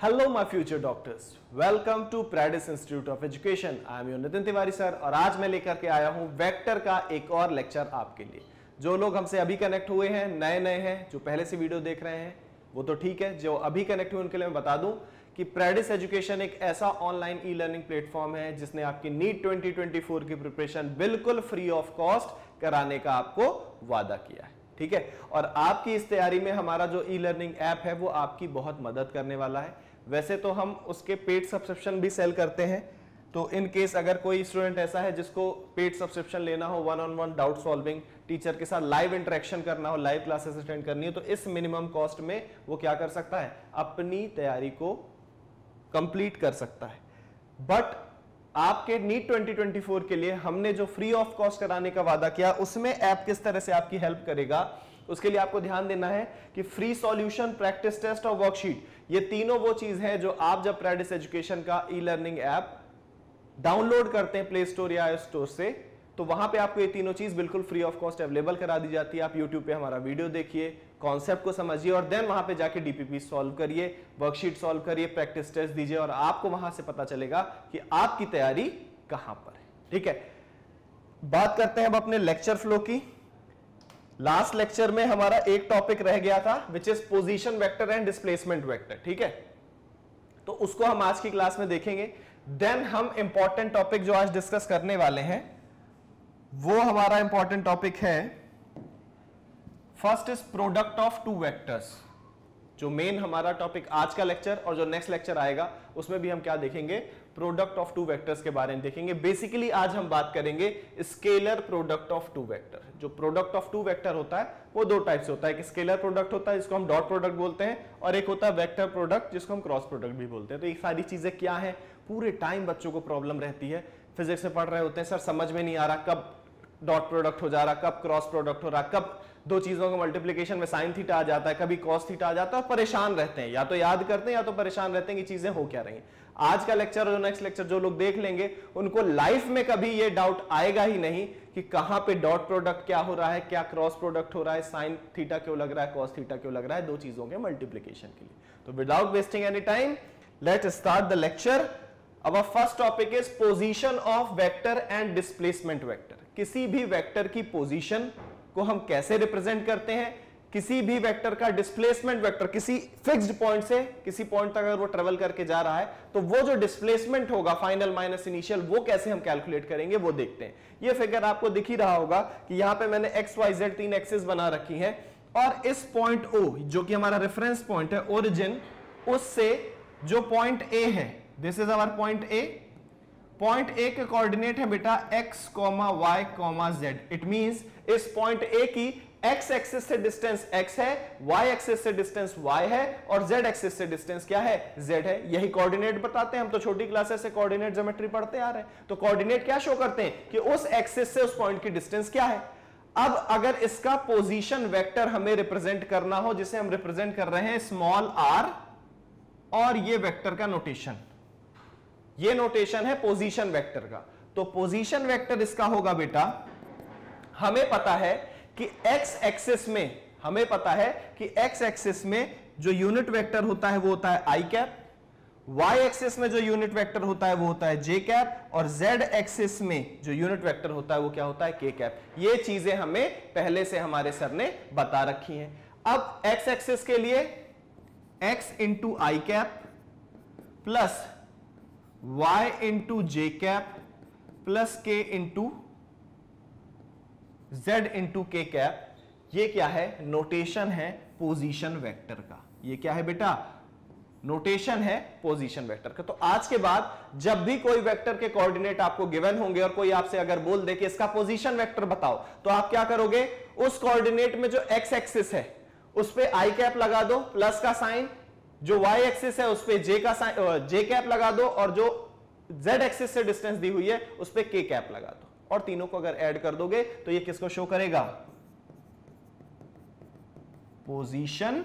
Hello my future doctors, welcome to Pradis institute of education. I am your Nitin Tiwari sir और आज मैं लेकर के आया हूं वेक्टर का एक और लेक्चर आपके लिए। जो लोग हमसे अभी कनेक्ट हुए हैं, नए हैं, जो पहले से वीडियो देख रहे हैं वो तो ठीक है, जो अभी कनेक्ट हुए उनके लिए मैं बता दूं कि प्रैडिस एजुकेशन एक ऐसा ऑनलाइन ई लर्निंग प्लेटफॉर्म है जिसने आपकी नीट 2024 की प्रिपरेशन बिल्कुल फ्री ऑफ कॉस्ट कराने का आपको वादा किया है। ठीक है, और आपकी इस तैयारी में हमारा जो ई लर्निंग ऐप है वो आपकी बहुत मदद करने वाला है। वैसे तो हम उसके पेड सब्सक्रिप्शन भी सेल करते हैं, तो इन केस अगर कोई स्टूडेंट ऐसा है जिसको पेड सब्सक्रिप्शन लेना हो, 1-on-1 डाउट सॉल्विंग, टीचर के साथ लाइव इंटरेक्शन करना हो, लाइव क्लासेस अटेंड करनी हो, तो इस मिनिमम कॉस्ट में वो क्या कर सकता है, अपनी तैयारी को कंप्लीट कर सकता है। बट आपके नीट 2024 के लिए हमने जो फ्री ऑफ कॉस्ट कराने का वादा किया, उसमें ऐप किस तरह से आपकी हेल्प करेगा, उसके लिए आपको ध्यान देना है कि फ्री सॉल्यूशन, प्रैक्टिस टेस्ट और वर्कशीट, ये तीनों वो चीज है जो आप जब प्रैडिस एजुकेशन का ई लर्निंग ऐप डाउनलोड करते हैं प्ले स्टोर या iOS स्टोर से, तो वहां पे आपको ये तीनों चीज बिल्कुल फ्री ऑफ कॉस्ट अवेलेबल करा दी जाती है। आप YouTube पे हमारा वीडियो देखिए, कॉन्सेप्ट को समझिए और देन वहां पे जाके डीपीपी सॉल्व करिए, वर्कशीट सॉल्व करिए, प्रैक्टिस टेस्ट दीजिए और आपको वहां से पता चलेगा कि आपकी तैयारी कहां पर है। ठीक है, बात करते हैं अब अपने लेक्चर फ्लो की। लास्ट लेक्चर में हमारा एक टॉपिक रह गया था which is position vector and displacement vector. ठीक है, तो उसको हम आज की क्लास में देखेंगे। देन हम इंपॉर्टेंट टॉपिक जो आज डिस्कस करने वाले हैं वो हमारा इंपॉर्टेंट टॉपिक है, first is product of two vectors. जो मेन हमारा टॉपिक आज का लेक्चर और जो नेक्स्ट लेक्चर आएगा उसमें भी हम क्या देखेंगे, प्रोडक्ट ऑफ टू वेक्टर्स के बारे में देखेंगे। बेसिकली आज हम बात करेंगे scalar product of two vector. जो प्रोडक्ट ऑफ टू वेक्टर होता है वो दो टाइप से होता है, एक स्केलर प्रोडक्ट होता है जिसको हम डॉट प्रोडक्ट बोलते हैं, और एक होता है वेक्टर प्रोडक्ट जिसको हम क्रॉस प्रोडक्ट भी बोलते हैं। तो ये सारी चीजें क्या है, पूरे टाइम बच्चों को प्रॉब्लम रहती है, फिजिक्स में पढ़ रहे होते हैं, सर समझ में नहीं आ रहा कब डॉट प्रोडक्ट हो जा रहा, कब क्रॉस प्रोडक्ट हो रहा, कब दो चीजों का मल्टीप्लिकेशन में साइन थीटा आ जाता है, कभी कॉस थीटा आ जाता है, और परेशान रहते हैं, या तो याद करते हैं या तो परेशान रहते हैं कि चीजें हो क्या रही। आज का लेक्चर और नेक्स्ट लेक्चर जो लोग देख लेंगे उनको लाइफ में कभी ये डाउट आएगा ही नहीं कि कहां पे डॉट प्रोडक्ट क्या हो रहा है, क्या क्रॉस प्रोडक्ट हो रहा है, साइन थीटा क्यों लग रहा है, कॉस थीटा क्यों लग रहा है, दो चीजों के मल्टीप्लिकेशन के लिए। तो without wasting any time let start the lecture. Our first topic is position of vector and displacement vector। किसी भी वेक्टर की पोजीशन को हम कैसे रिप्रेजेंट करते हैं, किसी भी वेक्टर का डिस्प्लेसमेंट वेक्टर किसी फिक्स्ड पॉइंट से किसी पॉइंट तक अगर वो ट्रेवल करके जा रहा है तो वो जो डिस्प्लेसमेंट होगा फाइनल माइनस इनिशियल, वो कैसे हम कैलकुलेट करेंगे वो देखते हैं। ये फिगर आपको दिख ही रहा होगा कि यहां पे मैंने एक्स वाई जेड तीन एक्सिस बना रखी है और इस पॉइंट O जो कि हमारा रेफरेंस पॉइंट है, ओरिजिन, उससे जो पॉइंट A है, this is our point A। Point A के कोऑर्डिनेट है बेटा x, y, z। It means इस पॉइंट A की x एक्सिस से डिस्टेंस x है, y एक्सिस से डिस्टेंस y है और z एक्सिस से डिस्टेंस क्या है, z है। यही कोऑर्डिनेट बताते हैं, हम तो छोटी क्लासेस से कोऑर्डिनेट ज्योमेट्री पढ़ते आ रहे हैं। तो कोऑर्डिनेट क्या शो करते हैं कि उस एक्सिस से उस पॉइंट की डिस्टेंस क्या है। अब अगर इसका पोजीशन वेक्टर हमें रिप्रेजेंट करना हो, जिसे हम रिप्रेजेंट कर रहे हैं स्मॉल r, और ये वेक्टर का नोटेशन, ये नोटेशन है पोजीशन वेक्टर का। तो पोजीशन वेक्टर इसका होगा बेटा, हमें पता है कि x एक्सिस में, हमें पता है कि x एक्सिस में जो यूनिट वेक्टर होता है वो होता है i कैप, y एक्सिस में जो यूनिट वेक्टर होता है वो होता है j कैप, और z एक्सिस में जो यूनिट वेक्टर होता है वो क्या होता है, k कैप। ये चीजें हमें पहले से हमारे सर ने बता रखी हैं। अब x एक्सिस के लिए x into i cap plus y into j cap plus k into z into k cap, ये क्या है, नोटेशन है पोजीशन वेक्टर का। ये क्या है बेटा, नोटेशन है पोजीशन वेक्टर का। तो आज के बाद जब भी कोई वेक्टर के कोऑर्डिनेट आपको गिवन होंगे और कोई आपसे अगर बोल दे कि इसका पोजीशन वेक्टर बताओ, तो आप क्या करोगे, उस कोऑर्डिनेट में जो x एक्सिस है उस पे आई कैप लगा दो प्लस का साइन, जो y एक्सिस है उस पे j का साइन, j कैप लगा दो, और जो z एक्सिस से डिस्टेंस दी हुई है उस पे k कैप लगा दो, और तीनों को अगर ऐड कर दोगे तो ये किसको शो करेगा, पोजीशन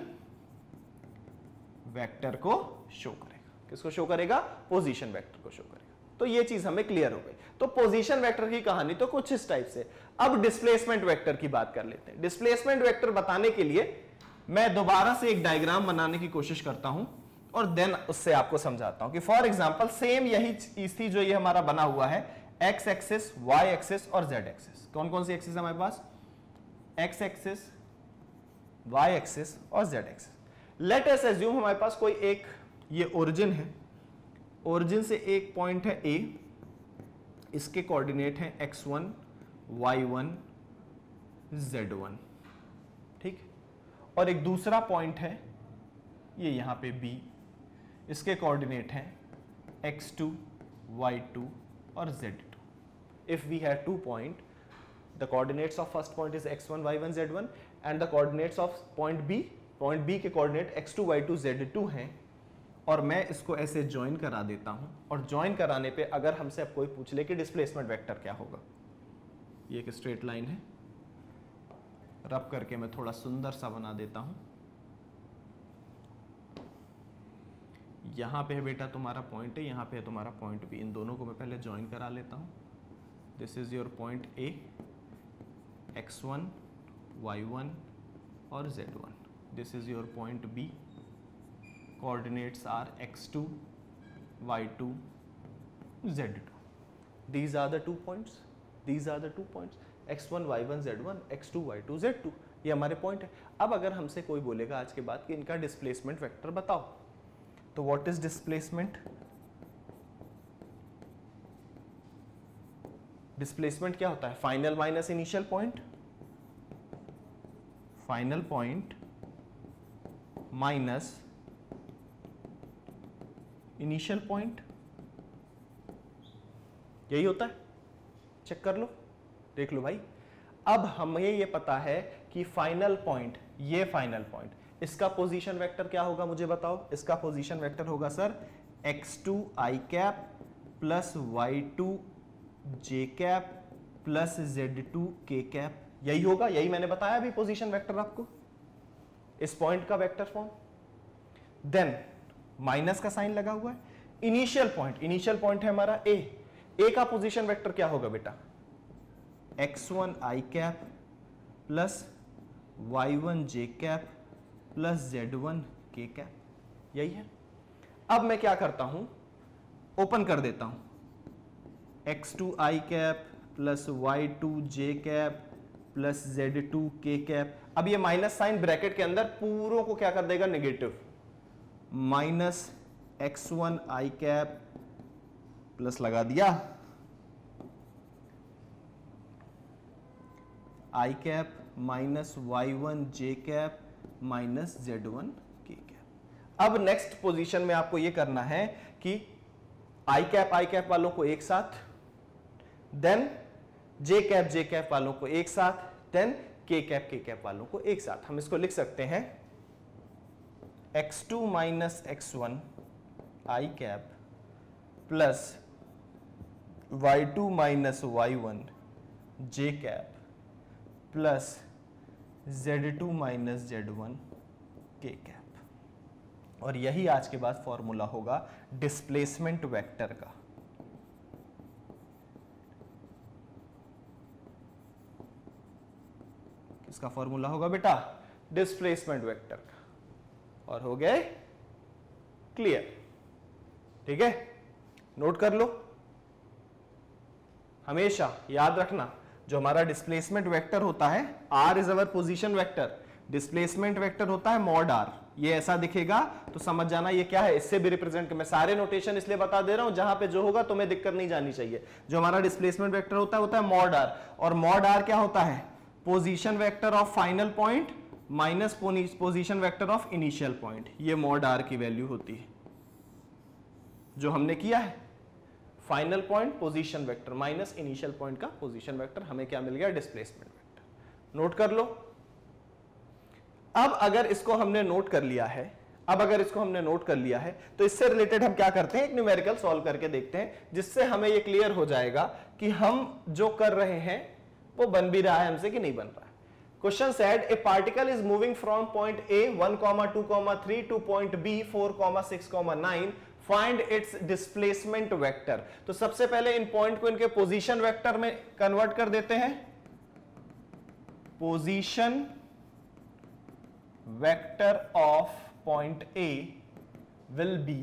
वेक्टर को शो करेगा। किसको शो करेगा, पोजीशन वेक्टर को शो करेगा। तो ये चीज हमें क्लियर हो गई। तो पोजीशन वेक्टर की कहानी तो कुछ इस टाइप से। अब डिस्प्लेसमेंट वेक्टर की बात कर लेते हैं। डिस्प्लेसमेंट वेक्टर बताने के लिए मैं दोबारा से एक डायग्राम बनाने की कोशिश करता हूं और देन उससे आपको समझाता हूं कि फॉर एग्जांपल सेम यही चीज थी जो ये हमारा बना हुआ है, एक्स एक्सिस, वाई एक्सिस और जेड एक्सिस। कौन कौन सी एक्सिस हमारे पास? एक्स एक्सिस, वाई एक्सिस और Z axis. Let us assume हमारे पास कोई एक ये ओरिजिन है, ओरिजिन से एक पॉइंट है ए, इसके कोऑर्डिनेट हैं x1, y1, z1, ठीक। और एक दूसरा पॉइंट है ये यहां पे b, इसके कोऑर्डिनेट हैं x2, y2 और z2। if we have 2 points, the coordinates of first point is x1, y1, z1 and the coordinates of point b के कोऑर्डिनेट x2, y2, z2 हैं, और मैं इसको ऐसे ज्वाइन करा देता हूं, और ज्वाइन कराने पे अगर हमसे अब कोई पूछ ले कि डिस्प्लेसमेंट वेक्टर क्या होगा, ये एक स्ट्रेट लाइन है, रब करके मैं थोड़ा सुंदर सा बना देता हूं। यहां पे है बेटा तुम्हारा पॉइंट है, यहां पे है तुम्हारा पॉइंट बी, इन दोनों को मैं पहले ज्वाइन करा लेता हूं। This is your point A, x1, y1 और z1। This is your point B, coordinates are x2, y2, z2. These are the 2 points. These are the 2 points. x1, y1, z1, x2, y2, z2. ये हमारे point है। अब अगर हमसे कोई बोलेगा आज के बाद कि इनका डिस्प्लेसमेंट वेक्टर बताओ, तो व्हाट इज डिस्प्लेसमेंट? डिस्प्लेसमेंट क्या होता है? Final minus initial point, final point minus initial point, यही होता है। चेक कर लो, देख लो भाई। अब हमें ये पता है कि फाइनल पॉइंट, ये फाइनल पॉइंट, इसका पोजीशन वेक्टर क्या होगा मुझे बताओ? इसका पोजीशन वेक्टर होगा sir x2 i cap plus y2 j cap plus z2 k cap, यही होगा। यही मैंने बताया अभी पोजीशन वेक्टर आपको, इस पॉइंट का वेक्टर फॉर्म। देन माइनस का साइन लगा हुआ है। इनिशियल पॉइंट है हमारा ए, ए का पोजीशन वेक्टर क्या होगा बेटा? x1 i cap plus y1 j cap plus z1 k cap, यही है। अब मैं क्या करता हूं, ओपन कर देता हूं, x2 i cap plus y2 j cap plus z2 k cap. अब ये माइनस साइन ब्रैकेट के अंदर पूरों को क्या कर देगा? Negative. Minus x1 i cap plus लगा दिया i cap minus y1 j cap minus z1 k cap. अब नेक्स्ट पोजीशन में आपको यह करना है कि i कैप वालों को एक साथ, देन j कैप वालों को एक साथ, देन k कैप वालों को एक साथ। हम इसको लिख सकते हैं x2 minus x1 i cap plus y2 minus y1 j cap plus z2 minus z1 k cap. और यही आज के बाद फॉर्मूला होगा डिस्प्लेसमेंट वेक्टर का। किसका फॉर्मूला होगा बेटा? डिस्प्लेसमेंट वेक्टर का। और हो गए क्लियर? ठीक है, नोट कर लो। हमेशा याद रखना, जो हमारा डिस्प्लेसमेंट वेक्टर होता है, r is our position vector, displacement vector होता है मॉड r। ये ऐसा दिखेगा तो समझ जाना ये क्या है, इससे भी रिप्रेजेंट। मैं सारे नोटेशन इसलिए बता दे रहा हूं, जहां पे जो होगा तुम्हें दिक्कत नहीं जानी चाहिए। जो हमारा डिस्प्लेसमेंट वेक्टर होता है मॉड r, और मॉड r क्या होता है? Position vector of final point minus position vector of initial point. ये मॉड r की वैल्यू होती है जो हमने किया है। Final point position vector minus initial point का पोजीशन वेक्टर, हमें क्या मिल गया? Displacement vector. नोट कर लो। अब अगर इसको हमने नोट कर लिया है, तो इससे रिलेटेड हम क्या करते हैं? एक न्यूमेरिकल सॉल्व करके देखते हैं, जिससे हमें ये क्लियर हो जाएगा कि हम जो कर रहे हैं वो बन भी रहा है हमसे कि नहीं बन रहा है। Question said a particle is moving from point A 1, 2, 3 to point B 4, 6, 9, find its displacement vector. तो सबसे पहले इन पॉइंट को इनके पोजीशन वेक्टर में कन्वर्ट कर देते हैं। Position vector of point A will be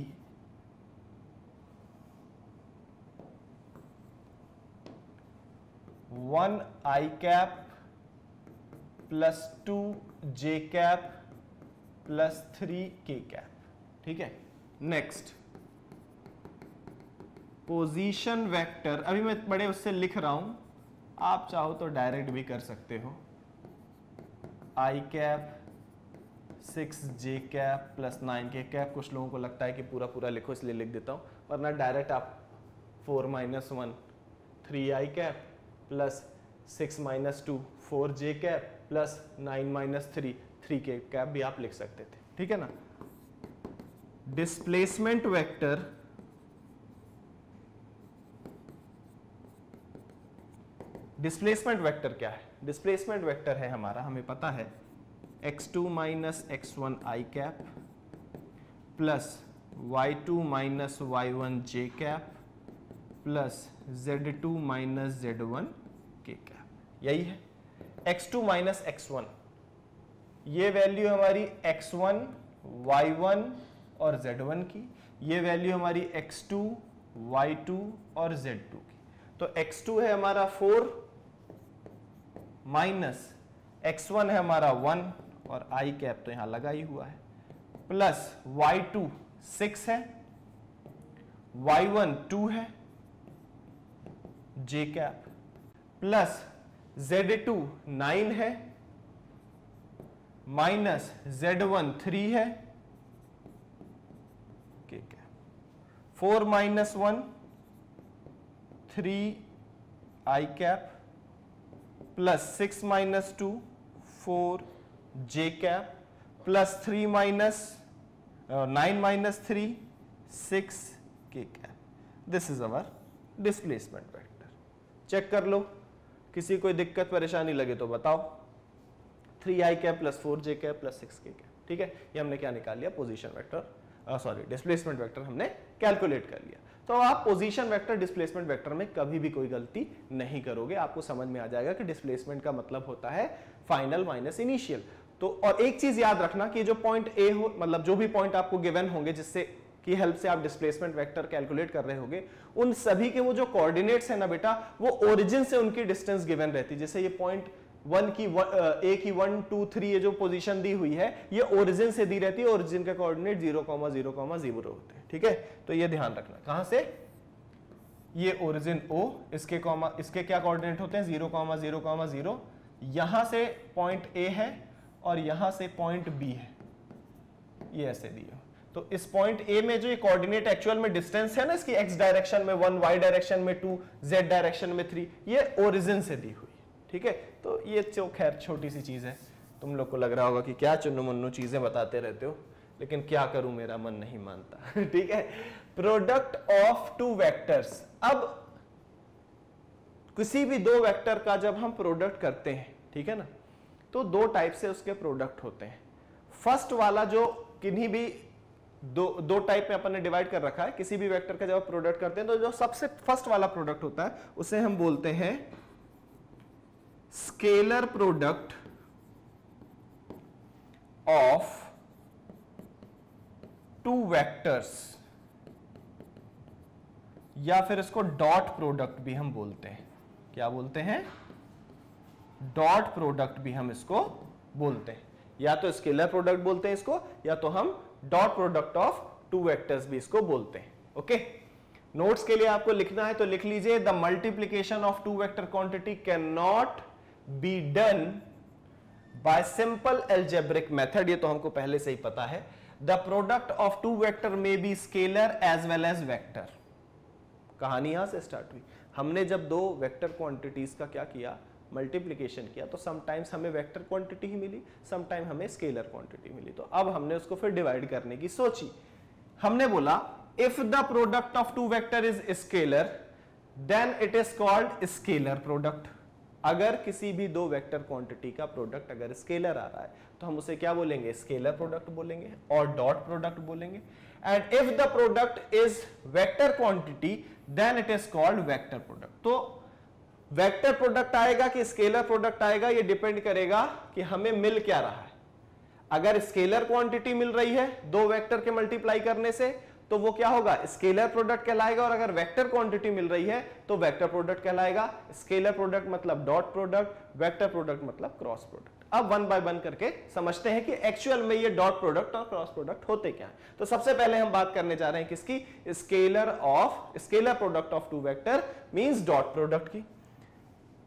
one I cap plus 2 J cap plus 3 K cap, ठीक है। नेक्स्ट पोजीशन वेक्टर, अभी मैं बड़े उससे लिख रहा हूं, आप चाहो तो डायरेक्ट भी कर सकते हो। आई कैप 6 जे कैप प्लस 9 के कैप, कुछ लोगों को लगता है कि पूरा पूरा लिखो इसलिए लिख देता हूं, वरना डायरेक्ट आप 4 - 1 3 आई कैप प्लस 6 - 2 4 जे कैप प्लस 9 - 3 3 के कैप भी आप लिख सकते थे, ठीक है ना। डिस्प्लेसमेंट वेक्टर क्या है? डिस्प्लेसमेंट वेक्टर है हमारा, हमें पता है x2 - x1 i cap plus y2 - y1 j cap plus z2 - z1 k cap, यही है। x2 - x1, ये वैल्यू हमारी x1 y1 और z1 की, ये वैल्यू हमारी x2 y2 और z2 की। तो x2 है हमारा 4 माइनस x1 है हमारा 1 और i कैप तो यहां लगा ही हुआ है, प्लस y2 6 है, y1 2 है j कैप, प्लस z2 9 है, माइनस z1 3 है k cap. 4 - 1 3 i cap plus 6 - 2 4 j cap plus 9 - 3 6 k cap. This is our displacement vector. Check कर लो, किसी कोई दिक्कत परेशानी लगे तो बताओ। 3 i cap plus 4 j cap plus 6 k cap, ठीक है। ये हमने क्या निकाल लिया? Position vector, sorry displacement vector हमने कैलकुलेट कर लिया। तो आप पोजीशन वेक्टर डिस्प्लेसमेंट वेक्टर में कभी भी कोई गलती नहीं करोगे, आपको समझ में आ जाएगा कि डिस्प्लेसमेंट का मतलब होता है फाइनल माइनस इनिशियल। तो और एक चीज याद रखना कि जो पॉइंट ए हो, मतलब जो भी पॉइंट आपको गिवन होंगे जिससे की हेल्प से आप डिस्प्लेसमेंट वेक्टर कैलकुलेट कर रहे होंगे, उन सभी के वो जो कोऑर्डिनेट्स है ना बेटा, वो ओरिजिन से उनकी डिस्टेंस गिवन रहती है। जैसे ये पॉइंट 1 की ए की 1 2 3 ये जो पोजीशन दी हुई है, ये ओरिजिन से दी रहती है, ओरिजिन का कोऑर्डिनेट 0, 0, 0 होते हैं, ठीक है। तो ये ध्यान रखना, कहां से? ये ओरिजिन O, इसके क्या कोऑर्डिनेट होते हैं? 0, 0, 0। यहां से पॉइंट A है और यहां से पॉइंट B है, ये ऐसे दिए। तो इस पॉइंट A में जो ये कोऑर्डिनेट एक्चुअल में डिस्टेंस है ना, इसकी x डायरेक्शन में 1, y डायरेक्शन में 2, z डायरेक्शन में 3, ये ओरिजिन से दी हुई है, ठीक है। तो ये खैर छोटी सी चीज है, तुम लोग को लग रहा होगा कि क्या चुन्नू मुन्नू चीजें बताते रहते हो, लेकिन क्या करूं, मेरा मन नहीं मानता। ठीक है। प्रोडक्ट ऑफ टू वेक्टर्स, अब किसी भी दो वेक्टर का जब हम प्रोडक्ट करते हैं, ठीक है ना, तो दो टाइप से उसके प्रोडक्ट होते हैं। फर्स्ट वाला जो किन्हीं भी दो टाइप में अपन ने डिवाइड कर रखा है, किसी भी वेक्टर का जब प्रोडक्ट करते हैं तो जो सबसे फर्स्ट वाला प्रोडक्ट होता है उसे हम बोलते हैं scalar product of two vectors, या फिर इसको डॉट प्रोडक्ट भी हम बोलते हैं। क्या बोलते हैं? डॉट प्रोडक्ट भी हम इसको बोलते हैं। या तो स्केलर प्रोडक्ट बोलते हैं इसको, या तो हम dot product of two vectors भी इसको बोलते हैं। ओके, नोट्स के लिए आपको लिखना है तो लिख लीजिए, the multiplication of two vector quantity can not be done by simple algebraic method. ये तो हमको पहले से ही पता है। The product of two vector may be scalar as well as vector. कहानी यहां से स्टार्ट हुई। हमने जब दो वेक्टर क्वांटिटीज का क्या किया, मल्टीप्लिकेशन किया, तो समटाइम्स हमें वेक्टर क्वांटिटी ही मिली, समटाइम हमें स्केलर क्वांटिटी मिली। तो अब हमने उसको फिर डिवाइड करने की सोची। हमने बोला if the product of two vector is scalar then it is called scalar product. अगर किसी भी दो वेक्टर क्वांटिटी का प्रोडक्ट अगर स्केलर आ रहा है तो हम उसे क्या बोलेंगे? स्केलर प्रोडक्ट बोलेंगे और डॉट प्रोडक्ट बोलेंगे। And if the product is vector quantity then it is called vector product. तो वेक्टर प्रोडक्ट आएगा कि स्केलर प्रोडक्ट आएगा, ये डिपेंड करेगा कि हमें मिल क्या रहा है। अगर स्केलर क्वांटिटी मिल रही है दो वेक्टर के मल्टीप्लाई करने से तो वो क्या होगा, स्केलर प्रोडक्ट कहलाएगा, और अगर वेक्टर क्वांटिटी मिल रही है तो वेक्टर प्रोडक्ट कहलाएगा। स्केलर प्रोडक्ट मतलब डॉट प्रोडक्ट, वेक्टर प्रोडक्ट मतलब क्रॉस प्रोडक्ट। अब वन बाय वन करके समझते हैं कि एक्चुअल में ये डॉट प्रोडक्ट और क्रॉस प्रोडक्ट होते क्या हैं। तो सबसे पहले हम बात करने जा रहे हैं किसकी, scalar product of two vector means dot product की।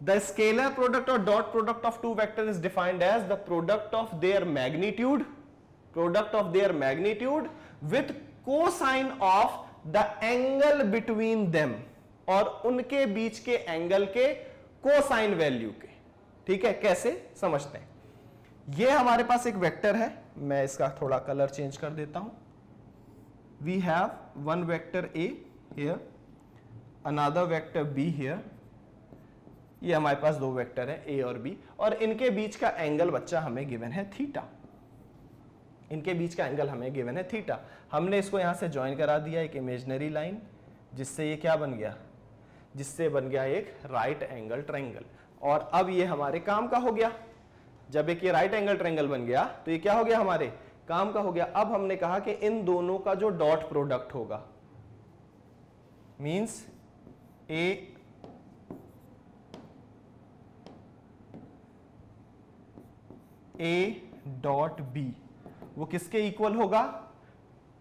The scalar product or dot product of two vectors is defined as the product of their magnitude with cosine of the angle between them, और उनके बीच के angle के cosine value के। ठीक है, कैसे समझते हैं। ये हमारे पास एक वेक्टर है, मैं इसका थोड़ा कलर चेंज कर देता हूं। We have one vector A here, another vector B here. ये हमारे पास दो वेक्टर है ए और बी, और इनके बीच का एंगल बच्चा हमें गिवन है थीटा। इनके बीच का एंगल हमें गिवन है थीटा। हमने इसको यहां से ज्वाइन करा दिया एक इमेजिनरी लाइन, जिससे ये क्या बन गया, जिससे बन गया एक राइट एंगल ट्रायंगल। और अब ये हमारे काम का हो गया। जब एक ये राइट एंगल ट्रायंगल बन गया तो ये क्या हो गया, हमारे काम का हो गया। अब हमने कहा कि इन दोनों का जो डॉट प्रोडक्ट होगा मींस ए डॉट बी, वो किसके इक्वल होगा,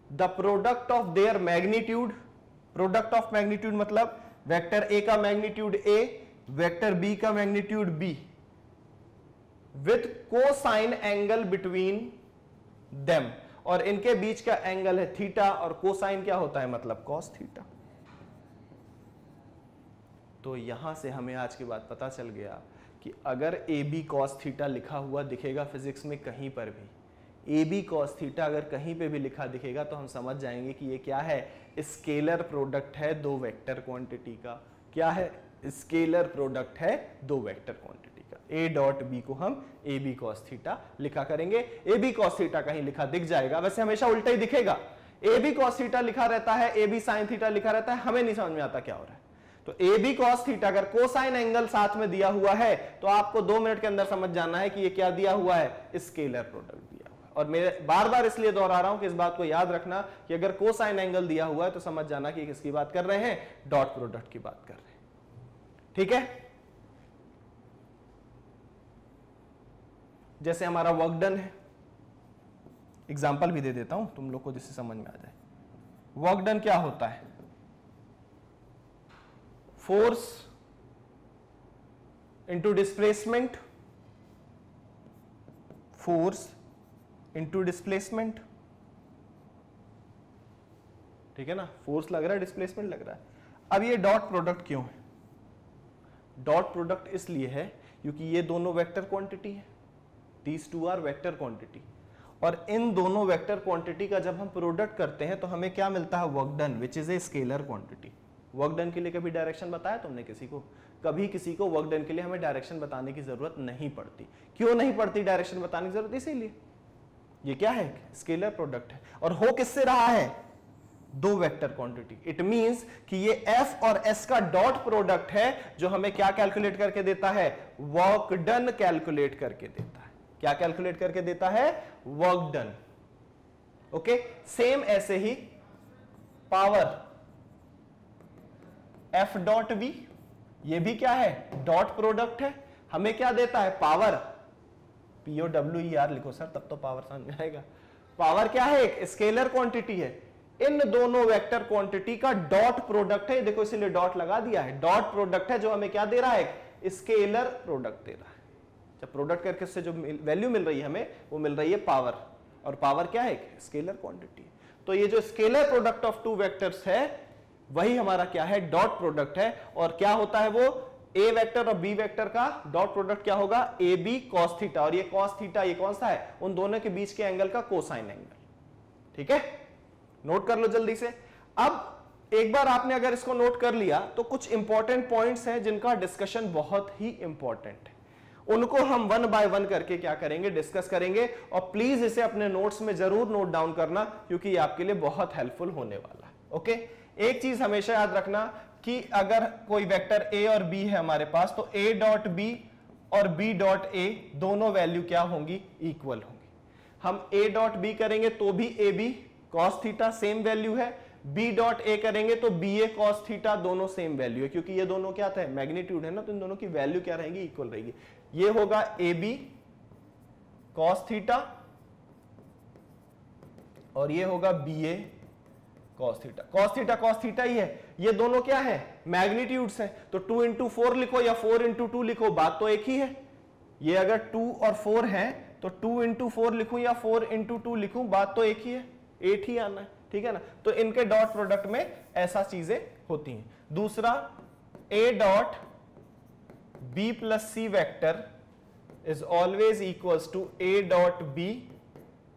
the product of their magnitude. Product of magnitude मतलब वेक्टर ए का मैग्नीट्यूड ए, वेक्टर बी का magnitude B, with cosine angle between them, और इनके बीच का एंगल है थीटा, और कोसाइन क्या होता है, मतलब कॉस थीटा। तो यहां से हमें आज के बाद पता चल गया कि अगर ए बी कॉस थीटा लिखा हुआ दिखेगा फिजिक्स में कहीं पर भी, ए बी कॉस थीटा अगर कहीं पे भी लिखा दिखेगा तो हम समझ जाएंगे कि ये क्या है, स्केलर प्रोडक्ट है दो वेक्टर क्वांटिटी का। क्या है, स्केलर प्रोडक्ट है दो वेक्टर क्वांटिटी का। ए डॉट बी को हम ए बी कॉस थीटा लिखा करेंगे। ए बी कॉस थीटा कहीं लिखा दिख जाएगा, वैसे हमेशा उल्टा ही दिखेगा। ए बी कॉस थीटा लिखा रहता है, ए बी साइन थीटा लिखा रहता है, हमें नहीं समझ में आता क्या हो रहा है। तो ए बी कॉस थीटा अगर कोसाइन एंगल साथ में दिया हुआ है तो आपको 2 मिनट के अंदर समझ जाना है कि ये क्या दिया हुआ है, स्केलर प्रोडक्ट दिया हुआ है। और मैं बार बार इसलिए दोहरा रहा हूं कि इस बात को याद रखना कि अगर कोसाइन एंगल दिया हुआ है तो समझ जाना कि किसकी बात कर रहे हैं, डॉट प्रोडक्ट की बात कर रहे हैं। ठीक है, जैसे हमारा वर्क डन है, एग्जांपल भी दे देता हूं तुम लोग को जिससे समझ में आ जाए। वर्क डन क्या होता है, force into displacement, force into displacement. ठीक है ना, फोर्स लग रहा है, डिस्प्लेसमेंट लग रहा है। अब ये डॉट प्रोडक्ट क्यों है, डॉट प्रोडक्ट इसलिए है क्योंकि ये दोनों वेक्टर क्वांटिटी है, these two are vector quantity, और इन दोनों वेक्टर क्वांटिटी का जब हम प्रोडक्ट करते हैं तो हमें क्या मिलता है, work done, which is a scalar quantity. Work done के लिए कभी डायरेक्शन बताया तुमने किसी को, कभी किसी को वर्क डन के लिए हमें डायरेक्शन बताने की जरूरत नहीं पड़ती। क्यों नहीं पड़ती डायरेक्शन बताने की जरूरत, इसीलिए ये क्या है, स्केलर प्रोडक्ट है, और हो किससे रहा है, दो वेक्टर क्वांटिटी। इट मींस कि ये एफ और एस का डॉट प्रोडक्ट है जो हमें क्या कैलकुलेट करके देता है, वर्क डन कैलकुलेट करके देता है। क्या कैलकुलेट करके देता है, वर्क डन। ओके, सेम ऐसे ही पावर एफ डॉट वी, ये भी क्या है, डॉट प्रोडक्ट है, हमें क्या देता है, पावर। POWER लिखो सर, तब तो पावर समझ में आएगा। पावर क्या है, एक स्केलर क्वांटिटी है, इन दोनों वेक्टर क्वांटिटी का डॉट प्रोडक्ट है। देखो इसीलिए डॉट लगा दिया है, डॉट प्रोडक्ट है जो हमें क्या दे रहा है, स्केलर प्रोडक्ट दे रहा है। जब प्रोडक्ट करके उससे जो वैल्यू मिल रही है हमें, वो मिल रही है पावर, और पावर क्या है, स्केलर क्वांटिटी। तो ये जो scalar product of two vectors है वही हमारा क्या है, डॉट प्रोडक्ट है। और क्या होता है वो, ए वेक्टर और बी वेक्टर का डॉट प्रोडक्ट क्या होगा, ए बी कॉस थीटा, और ये कॉस थीटा ये कौन सा है, उन दोनों के बीच के एंगल का कोसाइन एंगल। ठीक है, नोट कर लो जल्दी से। अब एक बार आपने अगर इसको नोट कर लिया तो कुछ इंपॉर्टेंट पॉइंट्स हैं जिनका डिस्कशन बहुत ही इंपॉर्टेंट है, उनको हम वन बाय वन करके क्या करेंगे, डिस्कस करेंगे। और प्लीज इसे अपने नोट्स में जरूर नोट डाउन करना क्योंकि ये आपके लिए बहुत हेल्पफुल होने वाला है। ओके, एक चीज हमेशा याद रखना कि अगर कोई वेक्टर ए और बी है हमारे पास, तो ए डॉट बी और बी डॉट ए दोनों वैल्यू क्या होंगी, इक्वल होंगी। हम a डॉट बी करेंगे तो भी A B cos theta same value है, b डॉट ए करेंगे तो बी ए कॉस थीटा दोनों सेम वैल्यू है, क्योंकि ये दोनों क्या था, मैग्नीट्यूड है ना, तो इन दोनों की वैल्यू क्या रहेगी, इक्वल रहेगी। ये होगा ए बी कॉस थीटा और ये होगा B A cos theta. Cos theta ही है, ये दोनों क्या है, मैग्नीट्यूड्स हैं, तो 2 into 4 लिखो या 4 into 2 लिखो, बात तो एक ही है। ये अगर 2 और 4 है तो 2 into 4 लिखूं या 4 into 2 लिखूं, बात तो एक ही है, 8 ही आना है, ठीक है ना। तो इनके डॉट प्रोडक्ट में ऐसा चीजें होती हैं। दूसरा, a dot b plus C vector is always equals to a dot b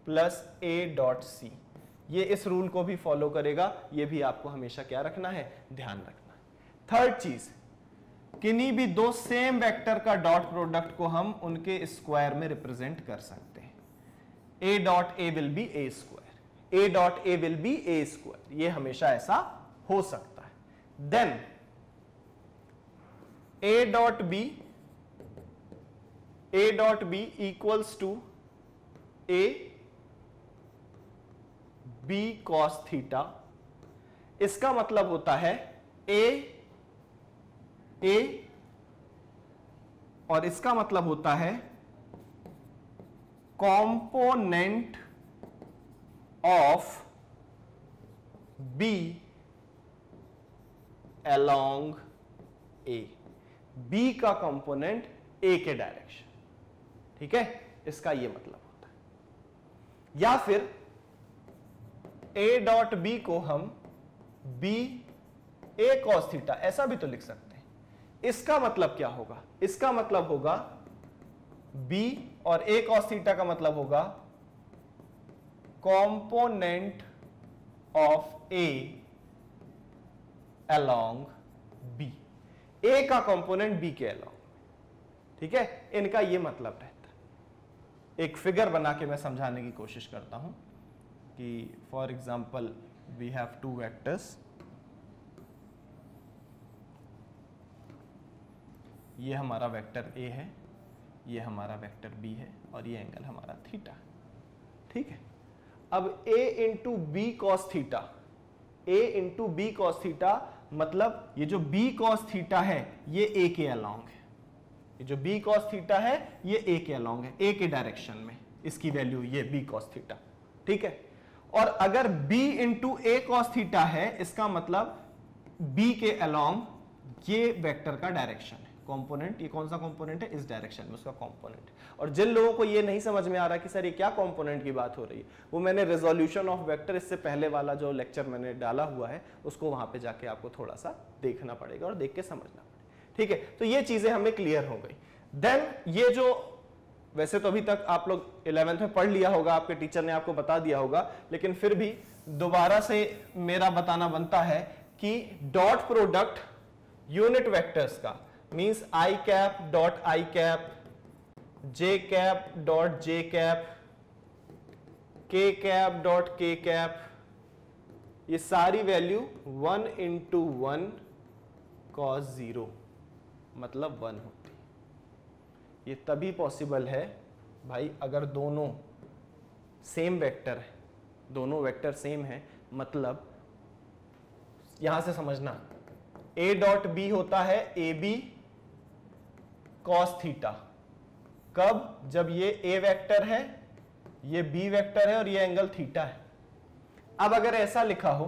plus a dot c। ये इस रूल को भी फॉलो करेगा, ये भी आपको हमेशा क्या रखना है, ध्यान रखना है। थर्ड चीज, किन्हीं भी दो सेम वेक्टर का डॉट प्रोडक्ट को हम उनके स्क्वायर में रिप्रेजेंट कर सकते हैं। a dot a will be a square, a dot a will be a square, ये हमेशा ऐसा हो सकता है। Then a dot b equals to a b cos theta. इसका मतलब होता है a और इसका मतलब होता है component of b along a, b का कंपोनेंट a के डायरेक्शन, ठीक है, इसका ये मतलब होता है। या फिर a डॉट b को हम b a cos थीटा ऐसा भी तो लिख सकते हैं। इसका मतलब क्या होगा, इसका मतलब होगा b और a cos थीटा का मतलब होगा component of a along b, a का कंपोनेंट b के along, ठीक है, इनका ये मतलब रहता है। एक फिगर बना के मैं समझाने की कोशिश करता हूं कि for example we have two vectors, ये हमारा वेक्टर a है, ये हमारा वेक्टर b है और ये एंगल हमारा थीटा, ठीक है। अब a into B cos theta, a into B cos theta मतलब ये जो b कॉस थीटा है ये a के अलॉन्ग है, ये जो b कॉस थीटा है ये a के अलॉन्ग है, a के डायरेक्शन में इसकी वैल्यू ये b कॉस थीटा, ठीक है। और अगर b into a cos theta है, इसका मतलब b के अलॉन्ग ये वेक्टर का डायरेक्शन है, कंपोनेंट, ये कौन सा कंपोनेंट है, इस डायरेक्शन में उसका कंपोनेंट। और जिन लोगों को ये नहीं समझ में आ रहा कि सर ये क्या कंपोनेंट की बात हो रही है, वो मैंने रेजोल्यूशन ऑफ वेक्टर इससे पहले वाला जो लेक्चर मैंने डाला हुआ है उसको वहां पे जाके आपको थोड़ा सा देखना पड़ेगा और देख के समझना पड़ेगा, ठीक है। तो ये चीजें हमें क्लियर हो गई। देन ये जो, वैसे तो अभी तक आप लोग 11th में पढ़ लिया होगा, आपके टीचर ने आपको बता दिया होगा, लेकिन फिर भी दोबारा से मेरा बताना बनता है कि डॉट प्रोडक्ट यूनिट वेक्टर्स का means I cap dot I cap, J cap dot J cap, के कैप डॉट के कैप, ये सारी वैल्यू 1 into 1 cos 0 मतलब 1 होती है। ये तभी पॉसिबल है भाई अगर दोनों सेम वेक्टर है, दोनों वेक्टर सेम है, मतलब यहां से समझना a डॉट b होता है ए बी कॉस थीटा, कब, जब ये a वेक्टर है, ये b वेक्टर है और ये एंगल थीटा है। अब अगर ऐसा लिखा हो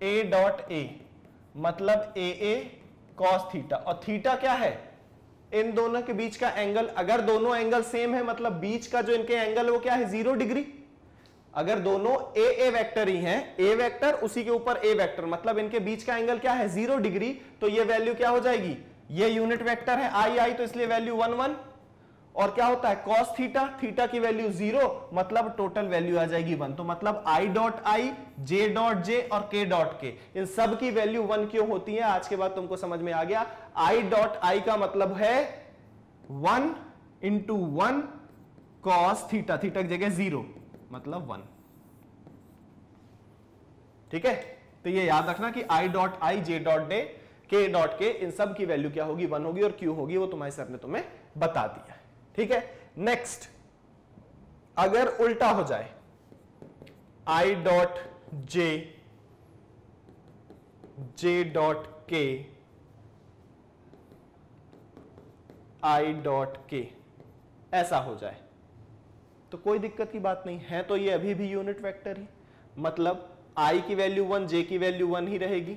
a डॉट a मतलब a कॉस थीटा, और थीटा क्या है, इन दोनों के बीच का एंगल, अगर दोनों एंगल सेम है मतलब बीच का जो इनके एंगल है वो क्या है, 0 डिग्री। अगर दोनों a वेक्टर ही हैं, a वेक्टर उसी के ऊपर a वेक्टर, मतलब इनके बीच का एंगल क्या है, 0 डिग्री, तो ये वैल्यू क्या हो जाएगी, ये यूनिट वेक्टर है आई तो इसलिए वैल्यू 1 1, और क्या होता है कॉस थीटा, थीटा की वैल्यू 0 मतलब टोटल वैल्यू आ जाएगी 1। तो मतलब I dot I, J dot J और के डॉट के, इन सब की वैल्यू 1 क्यों होती है, आज के बाद तुमको समझ में आ गया। आई डॉट आई का मतलब है 1 into 1 cos थीटा, थीटा की जगह 0 मतलब 1, ठीक है। तो ये याद रखना कि I dot I, J dot day, के डॉट के, इन सब की वैल्यू क्या होगी, 1 होगी, और क्यों होगी वो तुम्हारे सर ने तुम्हें बता दिया है, ठीक है। नेक्स्ट अगर उल्टा हो जाए i dot j dot k i dot k ऐसा हो जाए तो कोई दिक्कत की बात नहीं है, तो ये अभी भी यूनिट वेक्टर ही, मतलब i की वैल्यू 1, j की वैल्यू 1 ही रहेगी,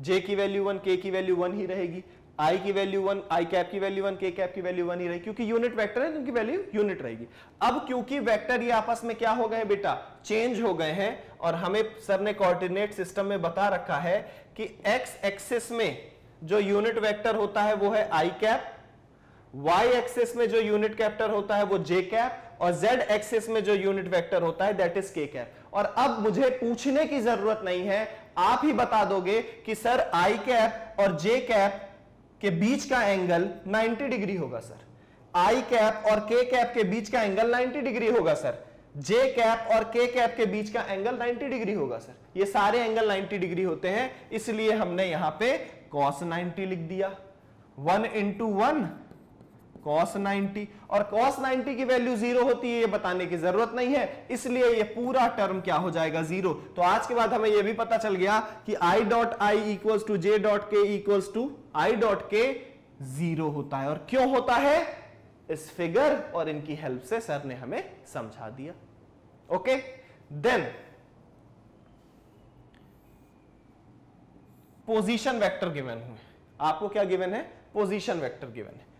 j की वैल्यू 1, k की वैल्यू 1 ही रहेगी, i की वैल्यू 1, i कैप की वैल्यू 1, k कैप की वैल्यू 1 ही रहेगी, क्योंकि यूनिट वेक्टर है, इनकी वैल्यू यूनिट रहेगी। अब क्योंकि वेक्टर ये आपस में क्या हो गए बेटा, चेंज हो गए हैं, और हमें सर ने कोऑर्डिनेट सिस्टम में बता रखा है कि x एक्सिस में जो यूनिट वेक्टर होता है वो है i कैप, y एक्सिस में जो यूनिट वेक्टर होता है वो j कैप, और z एक्सिस में जो यूनिट वेक्टर होता है दैट इज k कैप। और अब मुझे पूछने की जरूरत नहीं है, आप ही बता दोगे कि सर i कैप और j कैप के बीच का एंगल 90 डिग्री होगा सर, i कैप और k कैप के बीच का एंगल 90 डिग्री होगा सर, j कैप और k कैप के बीच का एंगल 90 डिग्री होगा सर। ये सारे एंगल 90 डिग्री होते हैं, इसलिए हमने यहां पे cos 90 लिख दिया, 1 into 1 cos 90, और cos 90 की वैल्यू 0 होती है ये बताने की जरूरत नहीं है, इसलिए ये पूरा टर्म क्या हो जाएगा 0। तो आज के बाद हमें ये भी पता चल गया कि i dot i equals to j dot k equals to i dot k 0 होता है। और क्यों होता है, इस फिगर और इनकी हेल्प से सर ने हमें समझा दिया। Okay, then position vector given हुए, आपको क्या गिवन है, पोजीशन वेक्टर गिवन है,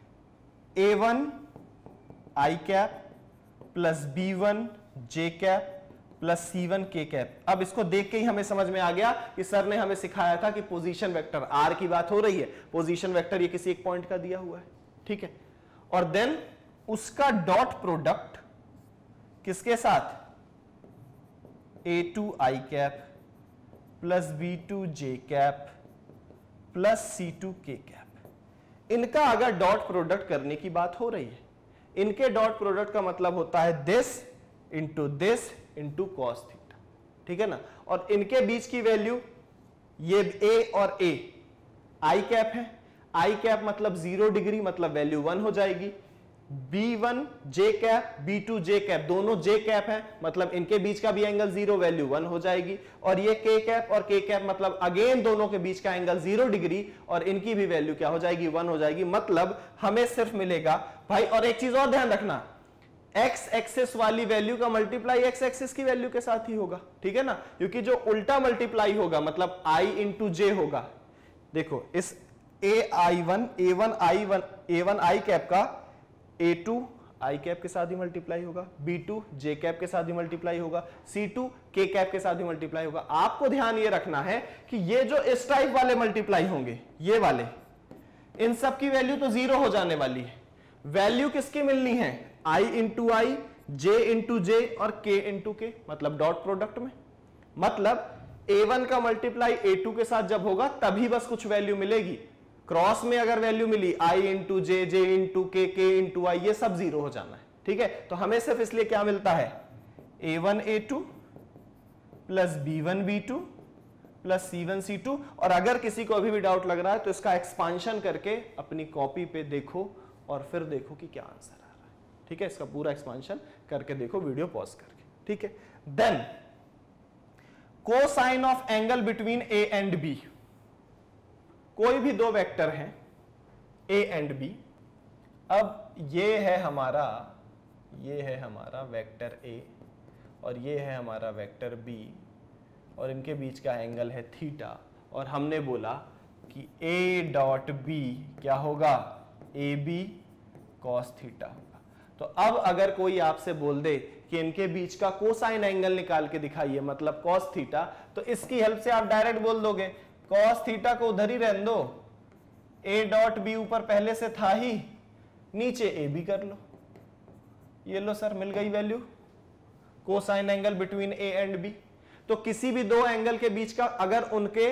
a1 i cap plus b1 j cap plus c1 k cap. अब इसको देख के ही हमें समझ में आ गया कि सर ने हमें सिखाया था कि पोजीशन वेक्टर r की बात हो रही है, पोजीशन वेक्टर ये किसी एक पॉइंट का दिया हुआ है, ठीक है, और देन उसका डॉट प्रोडक्ट किसके साथ, a2 i cap plus b2 j cap plus c2 k cap. इनका अगर डॉट प्रोडक्ट करने की बात हो रही है, इनके डॉट प्रोडक्ट का मतलब होता है दिस इंटू कॉस थीटा, ठीक है ना, और इनके बीच की वैल्यू ये a और a i कैप है, i कैप मतलब 0 डिग्री, मतलब वैल्यू 1 हो जाएगी, b1 j cap b2 j cap दोनों j कैप है, मतलब इनके बीच का भी एंगल 0, वैल्यू 1 हो जाएगी, और ये k कैप और k कैप मतलब अगेन दोनों के बीच का एंगल 0 डिग्री, और इनकी भी वैल्यू क्या हो जाएगी, 1 हो जाएगी। मतलब हमें सिर्फ मिलेगा भाई, और एक चीज और ध्यान रखना, x एक्सिस वाली वैल्यू का मल्टीप्लाई x एक्सिस की वैल्यू के साथ ही होगा, ठीक है ना, क्योंकि जो उल्टा मल्टीप्लाई होगा मतलब i इंटू j होगा। देखो इस a1 i कैप का a2 i कैप के साथ ही मल्टीप्लाई होगा, b2 j कैप के साथ ही मल्टीप्लाई होगा, c2 k कैप के साथ ही मल्टीप्लाई होगा। आपको ध्यान ये रखना है कि ये जो इस टाइप वाले मल्टीप्लाई होंगे, ये वाले, इन सब की वैल्यू तो 0 हो जाने वाली है, वैल्यू किसकी मिलनी है, i into i, j into j और k इंटू के, मतलब डॉट प्रोडक्ट में। मतलब a1 का मल्टीप्लाई a2 के साथ जब होगा तभी बस कुछ वैल्यू मिलेगी, क्रॉस में अगर वैल्यू मिली i into J, J into K, K into आई, ये सब 0 हो जाना है, ठीक है। तो हमें सिर्फ इसलिए क्या मिलता है, a1 a2 plus b1 b2 plus c1 c2, और अगर किसी को अभी भी डाउट लग रहा है तो इसका एक्सपांशन करके अपनी कॉपी पे देखो और फिर देखो कि क्या आंसर आ रहा है, ठीक है, इसका पूरा एक्सपांशन करके देखो वीडियो पॉज करके, ठीक है। Then cosine of angle between a and b, कोई भी दो वेक्टर हैं a एंड b, अब ये है हमारा वेक्टर a और ये है हमारा वेक्टर b, और इनके बीच का एंगल है थीटा, और हमने बोला कि a डॉट b क्या होगा, ab cos थीटा होगा। तो अब अगर कोई आपसे बोल दे कि इनके बीच का कोसाइन एंगल निकाल के दिखाइए, मतलब cos थीटा, तो इसकी हेल्प से आप डायरेक्ट बोल दोगे cos थीटा को उधर ही रहने दो, a डॉट b ऊपर पहले से था ही, नीचे a b कर लो, ये लो सर मिल गई value, cosine angle between a and b। तो किसी भी दो एंगल के बीच का अगर उनके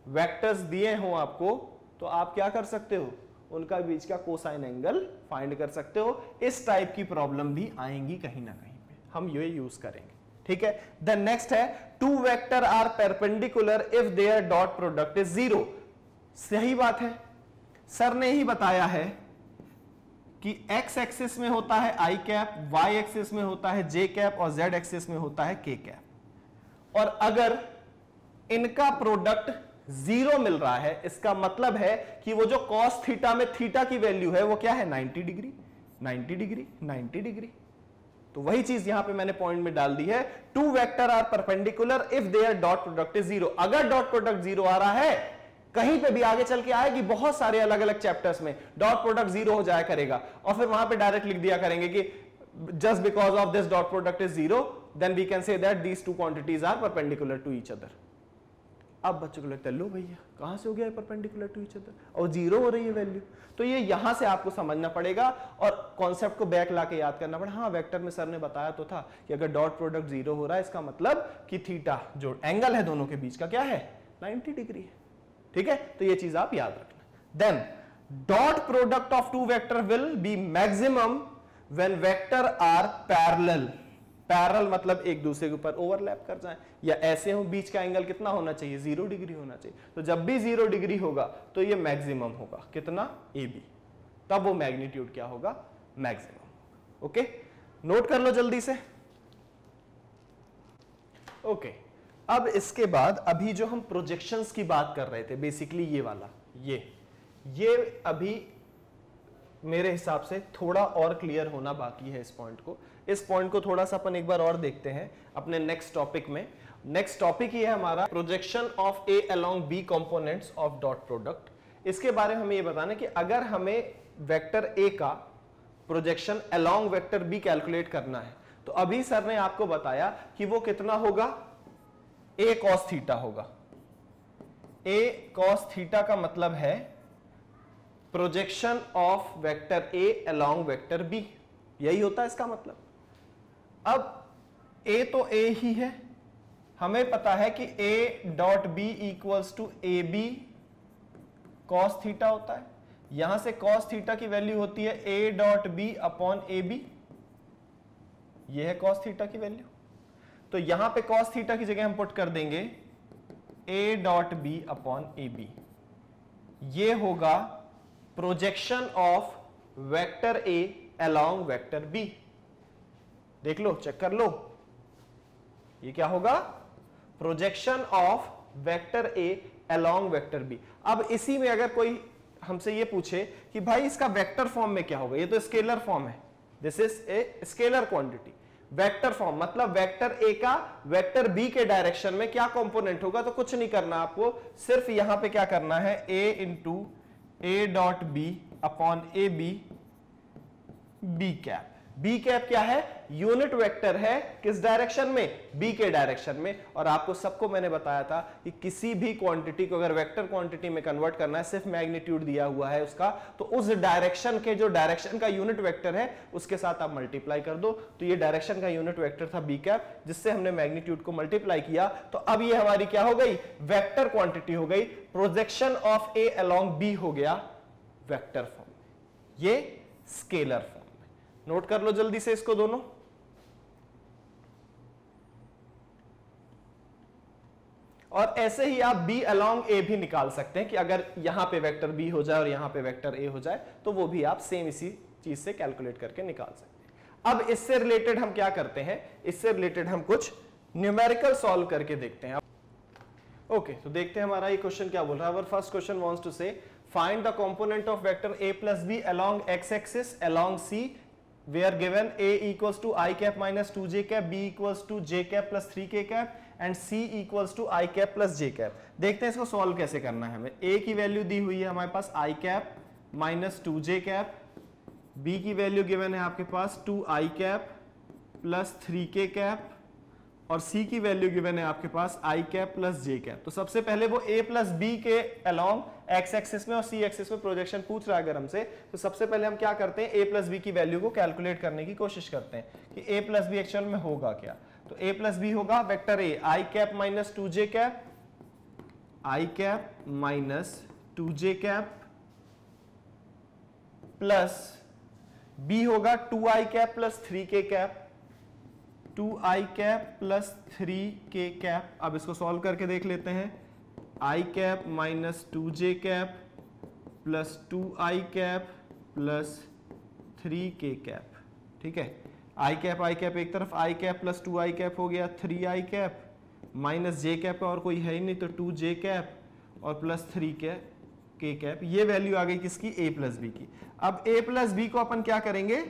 वेक्टर्स दिए हों आपको, तो आप क्या कर सकते हो, उनका बीच का कोसाइन एंगल फाइंड कर सकते हो। इस टाइप की प्रॉब्लम भी आएंगी कहीं ना कहीं पे, हम ये यूज करेंगे, ठीक है। द नेक्स्ट है two vector are perpendicular if their dot product is 0। सही बात है, सर ने ही बताया है कि x एक्सिस में होता है i कैप, y एक्सिस में होता है j कैप और z एक्सिस में होता है k कैप। और अगर इनका प्रोडक्ट 0 मिल रहा है, इसका मतलब है कि वो जो cos थीटा में थीटा की वैल्यू है वो क्या है 90 डिग्री, 90 डिग्री, 90 डिग्री। तो वही चीज यहां पे मैंने पॉइंट में डाल दी है, two vector are perpendicular if their dot product is 0। अगर डॉट प्रोडक्ट 0 आ रहा है, कहीं पे भी आगे चल के आएगी, बहुत सारे अलग अलग चैप्टर्स में डॉट प्रोडक्ट 0 हो जाया करेगा और फिर वहां पे डायरेक्ट लिख दिया करेंगे कि just because of this dot product is 0 then we can say that these two quantities are perpendicular to each other. अब बच्चों को लगता है लो भैया कहां से हो गया परपेंडिकुलर टू ईच अदर और 0 हो रही है वैल्यू। तो ये यहां से आपको समझना पड़ेगा और कॉन्सेप्ट को बैक लाके याद करना पड़ेगा। हाँ वेक्टर में सर ने बताया तो था कि अगर डॉट प्रोडक्ट 0 हो रहा है इसका मतलब कि थीटा जो एंगल है दोनों के बीच का क्या है 90 डिग्री है। ठीक है, तो ये चीज आप याद रखना। Then dot product of two vector will be maximum when vector are parallel. Parallel मतलब एक दूसरे के ऊपर ओवरलैप कर जाए या ऐसे हो, बीच का एंगल कितना होना चाहिए 0 डिग्री होना चाहिए। तो जब भी 0 डिग्री होगा तो ये मैक्सिमम होगा कितना AB, तब वो मैग्नीट्यूड क्या होगा मैक्सिमम। ओके, नोट कर लो जल्दी से। ओके, अब इसके बाद अभी जो हम प्रोजेक्शंस की बात कर रहे थे, बेसिकली ये वाला ये अभी मेरे हिसाब से थोड़ा और क्लियर होना बाकी है। इस पॉइंट को थोड़ा सा अपन एक बार और देखते हैं अपने नेक्स्ट टॉपिक में। नेक्स्ट टॉपिक ये है हमारा projection of A along B components of dot product. इसके बारे में हमें ये बताना है कि अगर हमें वेक्टर ए का projection along vector B calculate करना है तो अभी सर ने आपको बताया कि वो कितना होगा a cos थीटा होगा। a cos थीटा का मतलब है projection of vector a along vector b, यही होता है इसका मतलब। अब a तो a ही है, हमें पता है कि a dot b equals to A B cos theta होता है। यहां से कॉस थीटा की वैल्यू होती है a dot b upon A B, यह है कॉस थीटा की वैल्यू। तो यहां पे कॉस थीटा की जगह हम पुट कर देंगे a dot B upon A B. ये होगा projection of vector a along vector b। देख लो, चेक कर लो, ये क्या होगा projection of vector a along vector b। अब इसी में अगर कोई हमसे ये पूछे कि भाई इसका वेक्टर फॉर्म में क्या होगा, ये तो स्केलर फॉर्म है, this is a scalar quantity. Vector form मतलब वेक्टर a का वेक्टर b के डायरेक्शन में क्या कंपोनेंट होगा, तो कुछ नहीं करना आपको, सिर्फ यहां पे क्या करना है a into a dot B upon A B, B cap. B cap क्या है, यूनिट वेक्टर है, किस डायरेक्शन में, बी के डायरेक्शन में। और आपको सबको मैंने बताया था कि किसी भी क्वांटिटी को अगर वेक्टर क्वांटिटी में कन्वर्ट करना है, सिर्फ मैग्नीट्यूड दिया हुआ है उसका, तो उस डायरेक्शन के जो डायरेक्शन का यूनिट वेक्टर है उसके साथ आप मल्टीप्लाई कर दो। तो ये डायरेक्शन का यूनिट वेक्टर था बी कैप, जिससे हमने मैग्नीट्यूड को मल्टीप्लाई किया, तो अब ये हमारी क्या हो गई, वेक्टर क्वांटिटी हो गई। Projection of A along B हो गया वेक्टर फॉर्म, ये स्केलर फॉर्म। नोट कर लो जल्दी से इसको दोनों। और ऐसे ही आप b अलोंग a भी निकाल सकते हैं कि अगर यहां पे वेक्टर b हो जाए और यहां पे वेक्टर a हो जाए तो वो भी आप सेम इसी चीज से कैलकुलेट करके निकाल सकते हैं। अब इससे रिलेटेड हम क्या करते हैं, इससे रिलेटेड हम कुछ न्यूमेरिकल सॉल्व करके देखते हैं। ओके, तो देखते हैं हमारा ये क्वेश्चन क्या बोल रहा है। Our first question wants to say find the component of vector a plus b along x axis along c where given a equals to I cap minus 2j cap, b equals to j cap plus 3k cap and c equals to I cap plus j cap। देखते हैं इसको solve कैसे करना है। हमें a की value दी हुई है हमारे पास I cap minus 2j cap, b की वैल्यू गिवन है आपके पास 2I cap plus 3k cap और c की वैल्यू गिवन है आपके पास I cap plus j cap। तो सबसे पहले वो a plus b के अलोंग x एक्सिस में और c एक्सिस में प्रोजेक्शन पूछ रहा है अगर हमसे, तो सबसे पहले हम क्या करते हैं, a plus b की वैल्यू को कैलकुलेट करने की कोशिश करते हैं कि a plus b एक्चुअल में होगा क्या। तो a plus b होगा vector a I cap minus 2j cap, I cap minus 2j cap plus b होगा 2I cap plus 3k cap, 2I cap plus 3k cap। अब इसको solve करके देख लेते हैं। I cap minus 2j cap plus 2I cap plus 3k cap, ठीक है। आई cap एक तरफ, आई कैप प्लस 2i कैप हो गया 3i कैप माइनस जे कैप और कोई है ही नहीं तो 2j कैप और प्लस 3k कैप। ये वैल्यू आ गई किसकी, a प्लस बी की। अब a प्लस बी को अपन क्या करेंगे,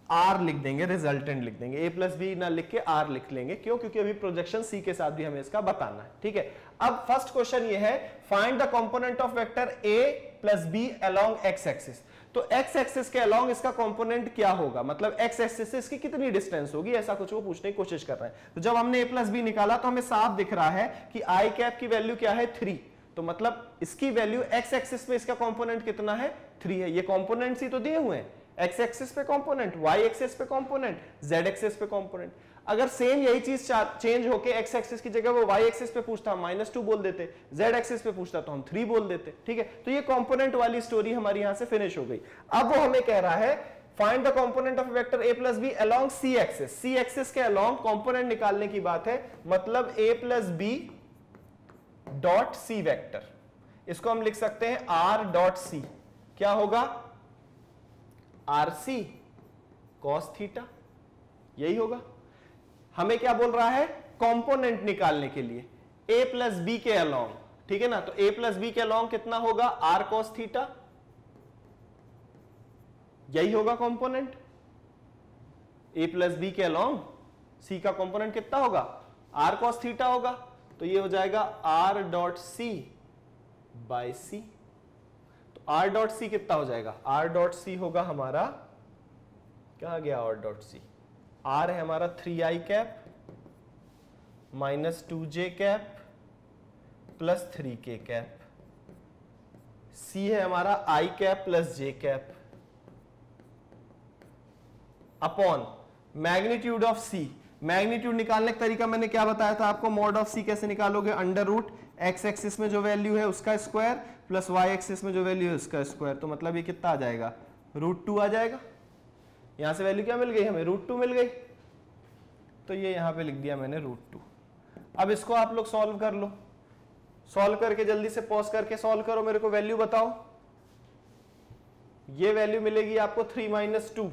r लिख देंगे, रिजल्टेंट लिख देंगे, a प्लस बी ना लिख के r लिख लेंगे। क्यों, क्योंकि अभी प्रोजेक्शन c के साथ भी हमें इसका बताना है, ठीक है। अब फर्स्ट क्वेश्चन ये है, find the component of vector a plus B along x axis. तो x एक्सिस के अलोंग इसका कंपोनेंट क्या होगा, मतलब x एक्सिस से इसकी कितनी डिस्टेंस होगी, ऐसा कुछ वो पूछने की कोशिश कर रहे हैं। तो जब हमने a प्लस बी निकाला तो हमें साफ दिख रहा है कि i कैप की वैल्यू क्या है 3, तो मतलब इसकी वैल्यू x एक्सिस पे इसका कंपोनेंट कितना है 3 है। ये कंपोनेंट्स ही तो दिए हुए हैं, x एक्सिस पे कंपोनेंट, y एक्सिस पे कंपोनेंट, z एक्सिस पे कंपोनेंट। अगर सेम यही चीज चेंज होके x एक्सिस की जगह वो y एक्सिस पे पूछता हम -2 बोल देते, z एक्सिस पे पूछता तो हम 3 बोल देते, ठीक है। तो ये कंपोनेंट वाली स्टोरी हमारी यहां से फिनिश हो गई। अब वो हमें कह रहा है find the component of vector a plus B along c axis. c axis के अलोंग कंपोनेंट निकालने की बात है, मतलब a plus B dot c vector. इसको हम लिख सकते हैं r डॉट c, क्या होगा rc cos थीटा, यही होगा। हमें क्या बोल रहा है, कंपोनेंट निकालने के लिए a प्लस बी के अलोंग, ठीक है ना। तो a प्लस बी के अलोंग कितना होगा r cos थीटा, यही होगा कंपोनेंट। a प्लस बी के अलोंग c का कंपोनेंट कितना होगा r cos थीटा होगा, तो ये हो जाएगा r dot c by c। तो r डॉट c कितना हो जाएगा, r डॉट c होगा हमारा, कहां गया r डॉट c, r है हमारा 3i cap minus 2j cap plus 3k cap, c है हमारा i cap plus j cap upon magnitude of c। Magnitude निकालने का तरीका मैंने क्या बताया था आपको, मॉड ऑफ c कैसे निकालोगे, अंडर रूट x एक्सिस में जो वैल्यू है उसका स्क्वायर प्लस y एक्सिस में जो वैल्यू है उसका स्क्वायर। तो मतलब ये कितना आ जाएगा, √2 आ जाएगा। यहां से वैल्यू क्या मिल गई हमें, √2 मिल गई, तो ये यहां पे लिख दिया मैंने √2। अब इसको आप लोग सॉल्व कर लो, सॉल्व करके जल्दी से पॉज करके सॉल्व करो, मेरे को वैल्यू बताओ। ये वैल्यू मिलेगी आपको 3 - 2,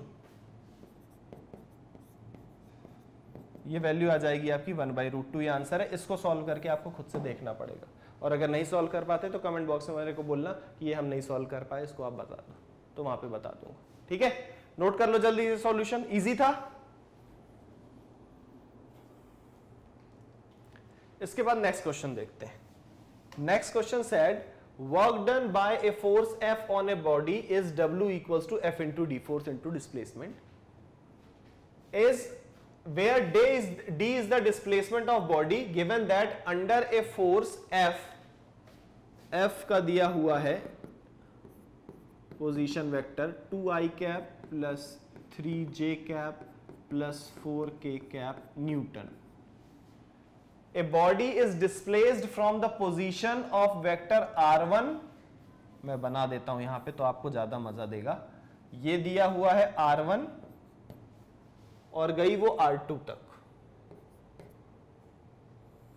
ये वैल्यू आ जाएगी आपकी 1/√2। ये आंसर है, इसको सॉल्व करके आपको खुद से देखना पड़ेगा, और अगर नहीं सॉल्व कर पाते तो कमेंट बॉक्स में मेरे को बोलना कि ये हम नहीं सॉल्व कर पाए, इसको आप बता दो, तो वहां पे बता दूंगा, ठीक है। नोट कर लो जल्दी से, सॉल्यूशन इजी था। इसके बाद नेक्स्ट क्वेश्चन देखते हैं। Next question said work done by a force F on a body is W equals to F into D, force into displacement, is where d is the displacement of body given that under a force F का दिया हुआ है position vector 2i cap plus 3j cap plus 4k cap Newton. A body is displaced from the position of vector r1, मैं बना देता हूं यहां पे तो आपको ज्यादा मजा देगा। ये दिया हुआ है r1 और गई वो r2 तक,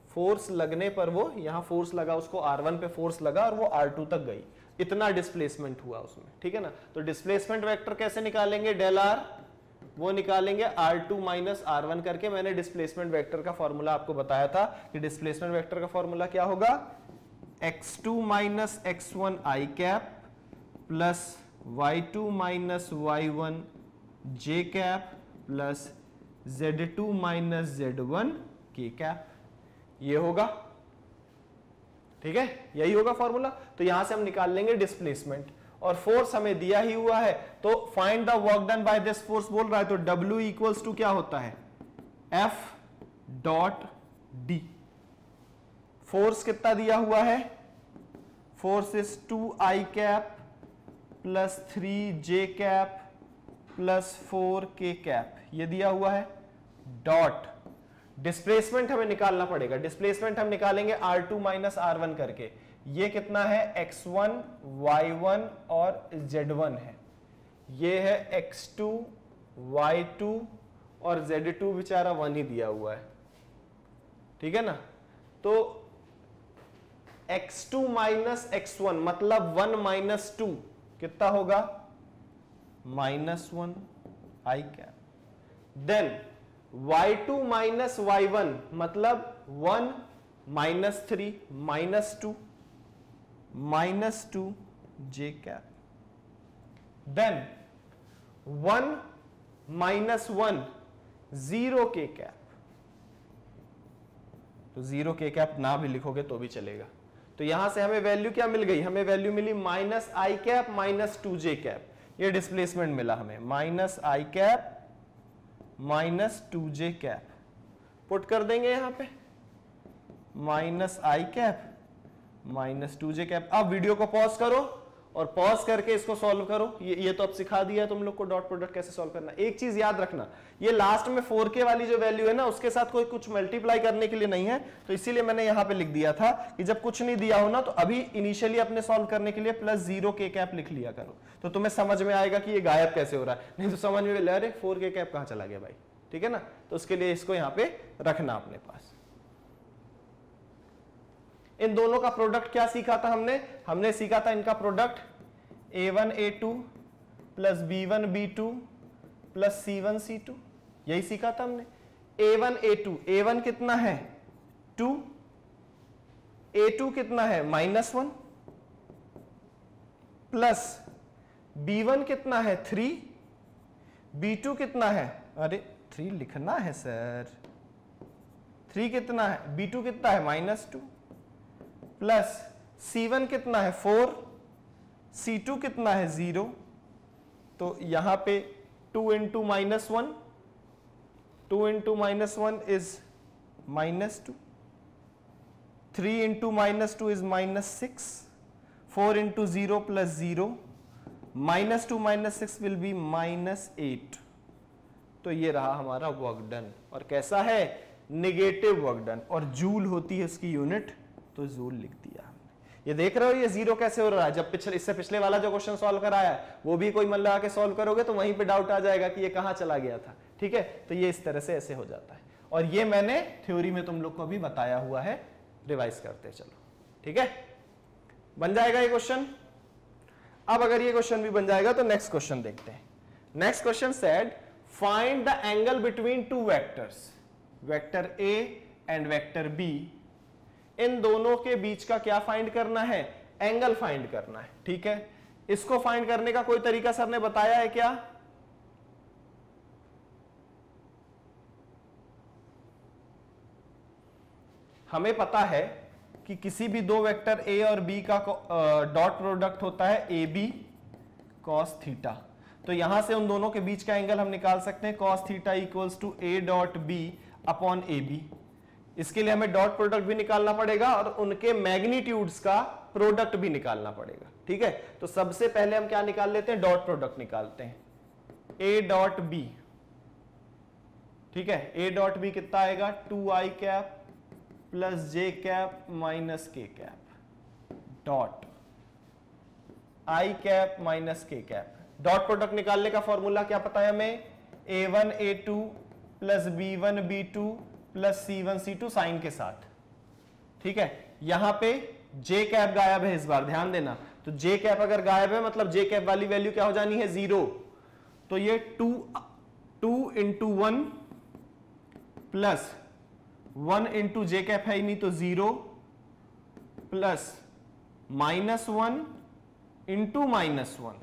फोर्स लगने पर वो यहां फोर्स लगा, उसको r1 पे फोर्स लगा और वो r2 तक गई, इतना डिस्प्लेसमेंट हुआ उसमें, ठीक है ना। तो डिस्प्लेसमेंट वेक्टर कैसे निकालेंगे, डेल r वो निकालेंगे r2 माइनस r1 करके। मैंने डिस्प्लेसमेंट वेक्टर का फॉर्मूला आपको बताया था कि डिस्प्लेसमेंट वेक्टर का फॉर्मूला क्या होगा, x2 minus x1 i cap plus y2 minus y1 j cap plus z2 minus z1 k cap, ये होगा, ठीक है, यही होगा फॉर्मूला। तो यहां से हम निकाल लेंगे डिस्प्लेसमेंट, और फोर्स हमें दिया ही हुआ है, तो find the work done by this force बोल रहा है, तो W इक्वल्स टू क्या होता है, F डॉट D। फोर्स कितना दिया हुआ है, force is 2i cap plus 3j cap plus 4k cap, ये दिया हुआ है, डॉट डिस्प्लेसमेंट हमें निकालना पड़ेगा। डिस्प्लेसमेंट हम निकालेंगे r2 माइनस r1 करके, ये कितना है x1 y1 और z1 है, ये है x2 y2 और z2 बेचारा 1 ही दिया हुआ है, ठीक है ना। तो x2 माइनस x1 मतलब 1 माइनस 2 कितना होगा, -1 i cap, then y2 minus y1 मतलब 1 -3 -2 j कैप, देन 1 -1 0 k कैप। तो 0 k कैप ना भी लिखोगे तो भी चलेगा। तो यहां से हमें वैल्यू क्या मिल गई, हमें वैल्यू मिली -i कैप -2j कैप, ये डिस्प्लेसमेंट मिला हमें, -i cap -2j cap. Put कर देंगे यहां पे -i कैप -2j कैप। अब वीडियो को पॉज करो और पॉज करके इसको सॉल्व करो। ये तो अब सिखा दिया तुम लोग को डॉट प्रोडक्ट कैसे सॉल्व करना। एक चीज याद रखना, ये लास्ट में 4k वाली जो वैल्यू है ना, उसके साथ कोई कुछ मल्टीप्लाई करने के लिए नहीं है, तो इसीलिए मैंने यहां पे लिख दिया था कि जब कुछ नहीं दिया हो ना, तो अभी इनिशियली अपने सॉल्व करने के लिए +0 k कैप लिख लिया करो, तो तुम्हें समझ में आएगा कि ये गायब कैसे हो रहा है। नहीं तो समझ में ले अरे 4k कैप कहां चला गया भाई, ठीक है ना। तो उसके लिए इसको यहां पे रखना अपने पास। इन दोनों का प्रोडक्ट क्या सीखा था हमने सीखा था इनका product a1 a2 plus b1 b2 plus c1 c2, यही सीखा था हमने। a1 a2, a1 कितना है 2, a2 कितना है -1 प्लस b1 कितना है 3, b2 कितना है, अरे 3 लिखना है सर, 3 कितना है, b2 कितना है -2 प्लस c1 कितना है 4, c2 कितना है 0। तो यहां पे 2 into -1, 2 into -1 is -2, 3 into -2 is -6, 4 into 0 plus 0, -2 -6 will be -8। तो ये रहा हमारा वर्क डन, और कैसा है, नेगेटिव वर्क डन, और जूल होती है इसकी यूनिट, तो जूल लिख दिया हमने। ये देख रहे हो ये 0 कैसे हो रहा है, जब इससे पिछले वाला जो क्वेश्चन सॉल्व कराया है वो भी कोई मन लगा के सॉल्व करोगे तो वहीं पे डाउट आ जाएगा कि ये कहां चला गया था, ठीक है। तो ये इस तरह से ऐसे हो जाता है, और ये मैंने थ्योरी में तुम लोग को भी बताया हुआ है, रिवाइज करते चलो, ठीक है। बन जाएगा ये क्वेश्चन। अब अगर ये क्वेश्चन भी बन जाएगा तो नेक्स्ट क्वेश्चन देखते हैं। Next question said find the angle between two vectors, vector A and vector B, इन दोनों के बीच का क्या फाइंड करना है, एंगल फाइंड करना है, ठीक है। इसको फाइंड करने का कोई तरीका सर ने बताया है क्या, हमें पता है कि किसी भी दो वेक्टर ए और बी का डॉट प्रोडक्ट होता है ए बी कॉस थीटा। तो यहां से उन दोनों के बीच का एंगल हम निकाल सकते हैं, cos theta equals to A dot B upon A B. इसके लिए हमें डॉट प्रोडक्ट भी निकालना पड़ेगा और उनके मैग्नीट्यूड्स का प्रोडक्ट भी निकालना पड़ेगा, ठीक है। तो सबसे पहले हम क्या निकाल लेते हैं, डॉट प्रोडक्ट निकालते हैं, ए डॉट बी, ठीक है। ए डॉट बी कितना आएगा, 2i कैप प्लस जे कैप माइनस के cap dot I cap minus के कैप। डॉट प्रोडक्ट निकालने का फॉर्मूला क्या पता है हमें, a1 a2 plus b1 b2 plus c1 c2 sign के साथ, ठीक है। यहां पे जे कैप गायब है इस बार, ध्यान देना। तो जे कैप अगर गायब है मतलब जे कैप वाली वैल्यू क्या हो जानी है, 0। तो ये 2 into 1 plus 1 into j cap है ही नहीं तो 0 प्लस -1 इंटू -1,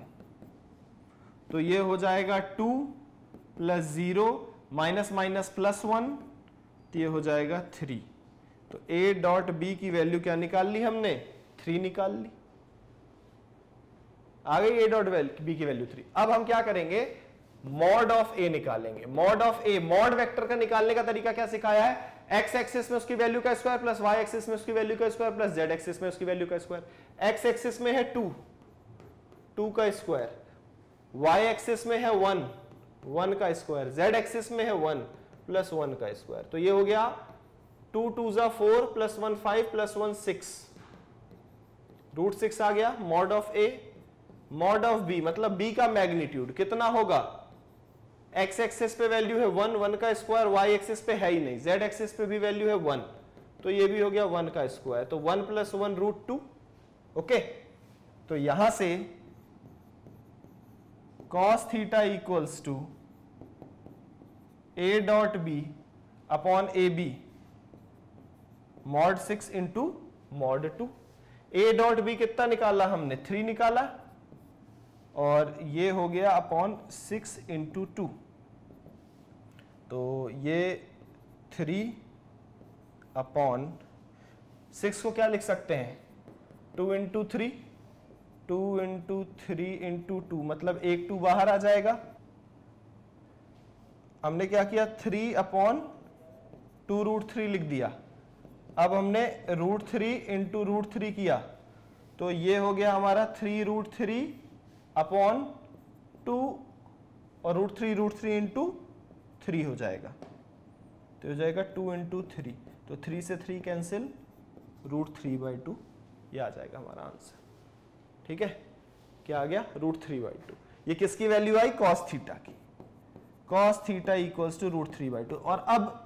तो ये हो जाएगा 2 प्लस 0 माइनस माइनस प्लस 1, तो ये हो जाएगा 3। तो a डॉट बी की वैल्यू क्या निकाल ली हमने, 3 निकाल ली, आ गई a डॉट बी की वैल्यू 3। अब हम क्या करेंगे, मॉड ऑफ a निकालेंगे। Mod of a, mod vector का निकालने का तरीका क्या सिखाया है, x एक्सिस में उसकी वैल्यू का स्क्वायर प्लस y एक्सिस में उसकी वैल्यू का स्क्वायर प्लस z एक्सिस में उसकी वैल्यू का स्क्वायर। x एक्सिस में है 2 का स्क्वायर, y एक्सिस में है 1 का स्क्वायर, z एक्सिस में है 1 प्लस 1 का स्क्वायर। तो ये हो गया 2 2 4 प्लस 1 5 प्लस 1 6, रूट 6 आ गया। Mod of a, mod of b मतलब b का मैग्नीट्यूड कितना होगा, x एक्सिस पे वैल्यू है 1 का स्क्वायर, y एक्सिस पे है ही नहीं, z एक्सिस पे भी वैल्यू है 1, तो ये भी हो गया 1 का स्क्वायर, तो 1 प्लस 1 रूट 2। ओके, तो यहां से cos theta equals to A dot B upon A B mod 6 into mod 2। A dot B कितना निकाला हमने, 3 निकाला, और ये हो गया अपॉन 6 इंटू 2, तो ये 3 अपॉन 6 को क्या लिख सकते हैं, 2 इंटू 3, 2 इंटू 3 इंटू 2, मतलब एक 2 बाहर आ जाएगा। हमने क्या किया, 3 अपॉन 2√3 लिख दिया। अब हमने √3 इंटू √3 किया, तो ये हो गया हमारा 3√3 अपॉन 2, और √3 इंटू 3 हो जाएगा, तो हो जाएगा 2 इंटू 3, तो 3 से 3 कैंसिल, √3/2, ये आ जाएगा हमारा आंसर। ठीक है, क्या आ गया, √3/2। ये किसकी वैल्यू आई, कॉस थीटा की। Cos theta equals to √3/2। और अब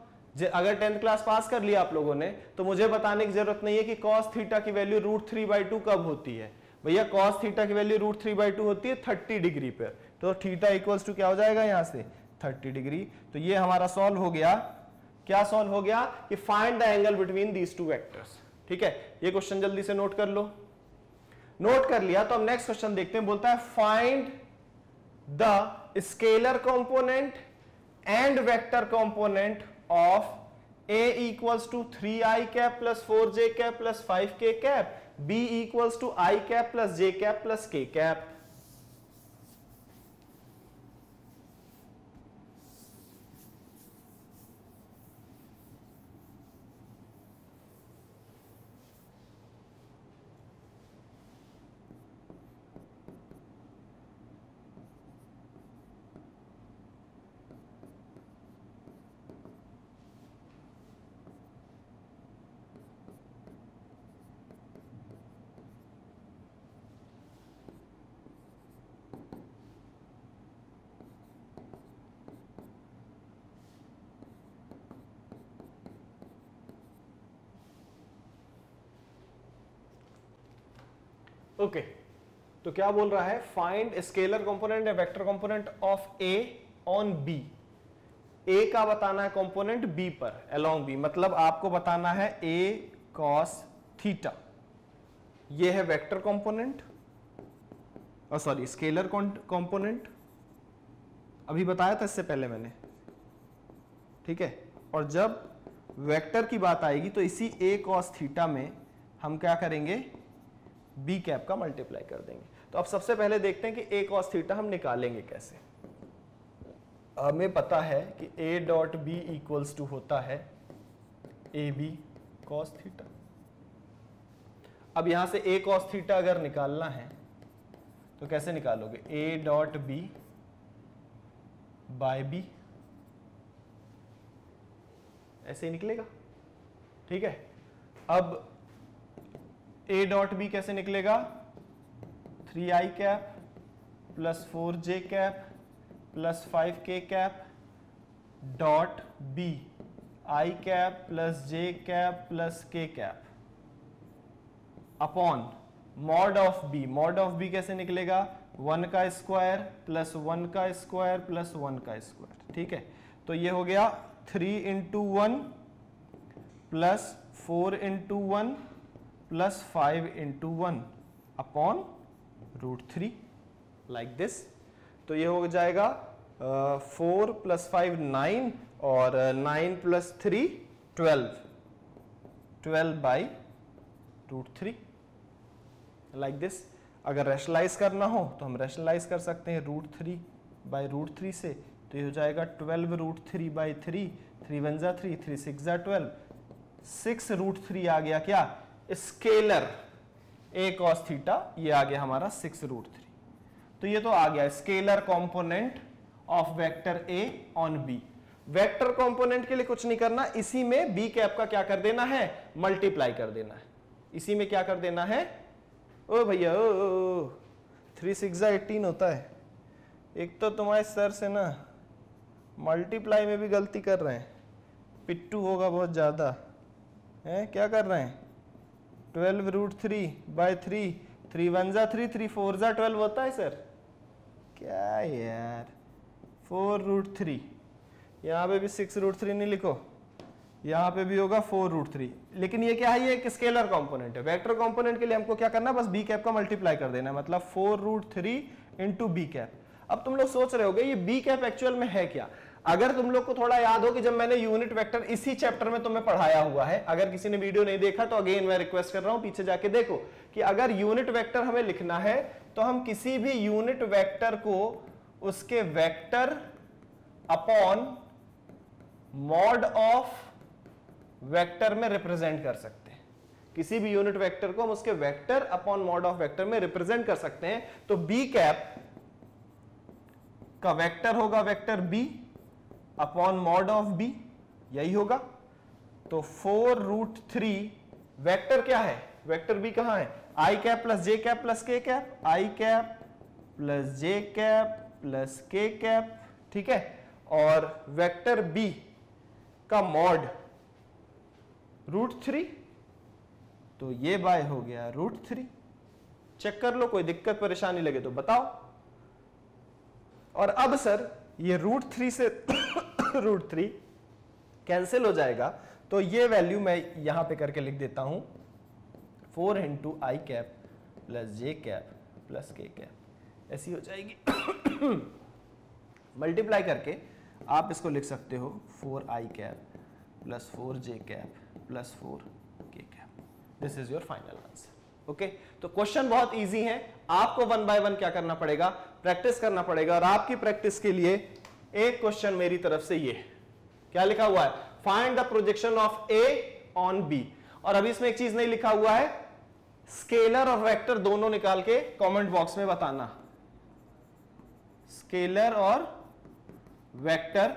अगर 10th क्लास पास कर लिया आप लोगों ने, तो मुझे बताने की जरूरत नहीं है कि कॉस थीटा की वैल्यू √3/2 कब होती है। भैया कॉस थीटा की वैल्यू √3/2 होती है 30 डिग्री पे, तो थीटा इक्वल्स टू क्या हो जाएगा यहां से, 30 डिग्री। तो ये हमारा सॉल्व हो गया। क्या सॉल्व हो गया, कि find the angle between these two vectors. ठीक है, ये क्वेश्चन जल्दी से नोट कर लो। नोट कर लिया तो हम नेक्स्ट क्वेश्चन देखते हैं। बोलता है find the scalar component and vector component of a equals to 3i cap plus 4j cap plus 5k cap, b equals to I cap plus j cap plus k cap। Okay, तो क्या बोल रहा है, find scalar component या vector component of A on B. A का बताना है component B पर, अलोंग बी, मतलब आपको बताना है ए कॉस थीटा। ये है वेक्टर कंपोनेंट, और सॉरी स्केलर कंपोनेंट, अभी बताया था इससे पहले मैंने। ठीक है, और जब वेक्टर की बात आएगी तो इसी ए कॉस थीटा में हम क्या करेंगे, बी कैप का मल्टीप्लाई कर देंगे। तो अब सबसे पहले देखते हैं कि ए कॉस थीटा हम निकालेंगे कैसे। हमें पता है कि A dot B equals to होता है ए बी कॉस थीटा। अब यहां से ए कॉस थीटा अगर निकालना है तो कैसे निकालोगे, A dot B by B, ऐसे ही निकलेगा। ठीक है, अब ए डॉट बी कैसे निकलेगा, 3i cap plus 4j cap plus 5k cap dot B i cap plus j cap plus k cap upon mod of B. Mod of B कैसे निकलेगा, 1 का स्क्वायर प्लस 1 का स्क्वायर प्लस 1 का square. ठीक है, तो ये हो गया 3 into 1 plus 4 into 1 plus 5 into 1 upon √3, like this. तो ये हो जाएगा 4 प्लस 5 9, और 9 प्लस 3 12 बाई √3, लाइक दिस। अगर रैशनलाइज करना हो तो हम रैशनलाइज कर सकते हैं √3 बाई √3 से, तो ये हो जाएगा 12 √3 बाई 3, 3 1 जा 3, 3 6 जा 12, 6 √3 आ गया क्या, स्केलर ए कॉस थीटा, ये आ गया हमारा 6 √3। तो ये तो आ गया scalar component of vector A on B. Vector component के लिए कुछ नहीं करना, इसी में बी कैप का क्या कर देना है, मल्टीप्लाई कर देना है। इसी में क्या कर देना है, ओ भैया ओ 3 6 जा 18 होता है। एक तो तुम्हारे सर से ना मल्टीप्लाई में भी गलती कर रहे हैं, पिट्टू होगा बहुत ज्यादा है। क्या कर रहे हैं, 12 √3 बाय 3, 3 1 जा 3, 3 4 जा 12 होता है सर। क्या यार 4√3, यहाँ पे भी 6√3 नहीं लिखो, यहाँ पे भी होगा 4√3, लेकिन ये क्या है, ये एक स्केलर कंपोनेंट है। वेक्टर कंपोनेंट के लिए हमको क्या करना है, बस बी कैप का मल्टीप्लाई कर देना है, मतलब 4√3 इंटू बी कैप। अब तुम लोग सोच रहे होगे ये बी कैप एक्चुअल में है क्या। अगर तुम लोग को थोड़ा याद हो कि जब मैंने यूनिट वेक्टर इसी चैप्टर में तुम्हें पढ़ाया हुआ है, अगर किसी ने वीडियो नहीं देखा तो अगेन मैं रिक्वेस्ट कर रहा हूं पीछे जाके देखो, कि अगर यूनिट वेक्टर हमें लिखना है तो हम किसी भी यूनिट वेक्टर को उसके vector upon mod of vector में रिप्रेजेंट कर सकते हैं। किसी भी यूनिट वेक्टर को हम उसके vector upon mod of vector में रिप्रेजेंट कर सकते हैं। तो बी कैप का वेक्टर होगा vector B upon mod of B, यही होगा। तो 4√3 वेक्टर क्या है, वेक्टर बी कहां है, आई कैप प्लस जे कैप प्लस के कैप, आई कैप प्लस जे कैप प्लस के कैप, ठीक है। और वेक्टर बी का मॉड √3, तो ये बाय हो गया √3। चेक कर लो, कोई दिक्कत परेशानी लगे तो बताओ। और अब सर ये √3 से √3 कैंसिल हो जाएगा, तो ये वैल्यू मैं यहां पे करके लिख देता हूं 4 into i cap plus J cap plus के कैप, ऐसी हो जाएगी। मल्टीप्लाई करके आप इसको लिख सकते हो 4 आई कैप प्लस 4 जे कैप प्लस 4 के cap. This is your final answer. Okay, तो क्वेश्चन बहुत इजी है, आपको 1 बाय 1 क्या करना पड़ेगा, प्रैक्टिस करना पड़ेगा। और आपकी प्रैक्टिस के लिए एक क्वेश्चन मेरी तरफ से ये क्या लिखा हुआ है, find the projection of A on B. और अभी इसमें एक चीज नहीं लिखा हुआ है, स्केलर और वेक्टर दोनों निकाल के कमेंट बॉक्स में बताना। स्केलर और वेक्टर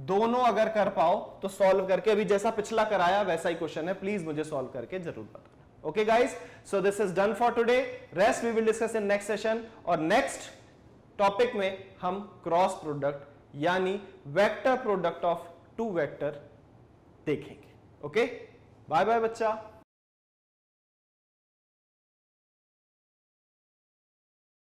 दोनों अगर कर पाओ तो सॉल्व करके, अभी जैसा पिछला कराया वैसा ही क्वेश्चन है, प्लीज मुझे सॉल्व करके जरूर बताना। Okay guys, so this is done for today, rest we will discuss in next session. और नेक्स्ट टॉपिक में हम क्रॉस प्रोडक्ट यानी vector product of two vector देखेंगे। ओके, बाय बाय बच्चा।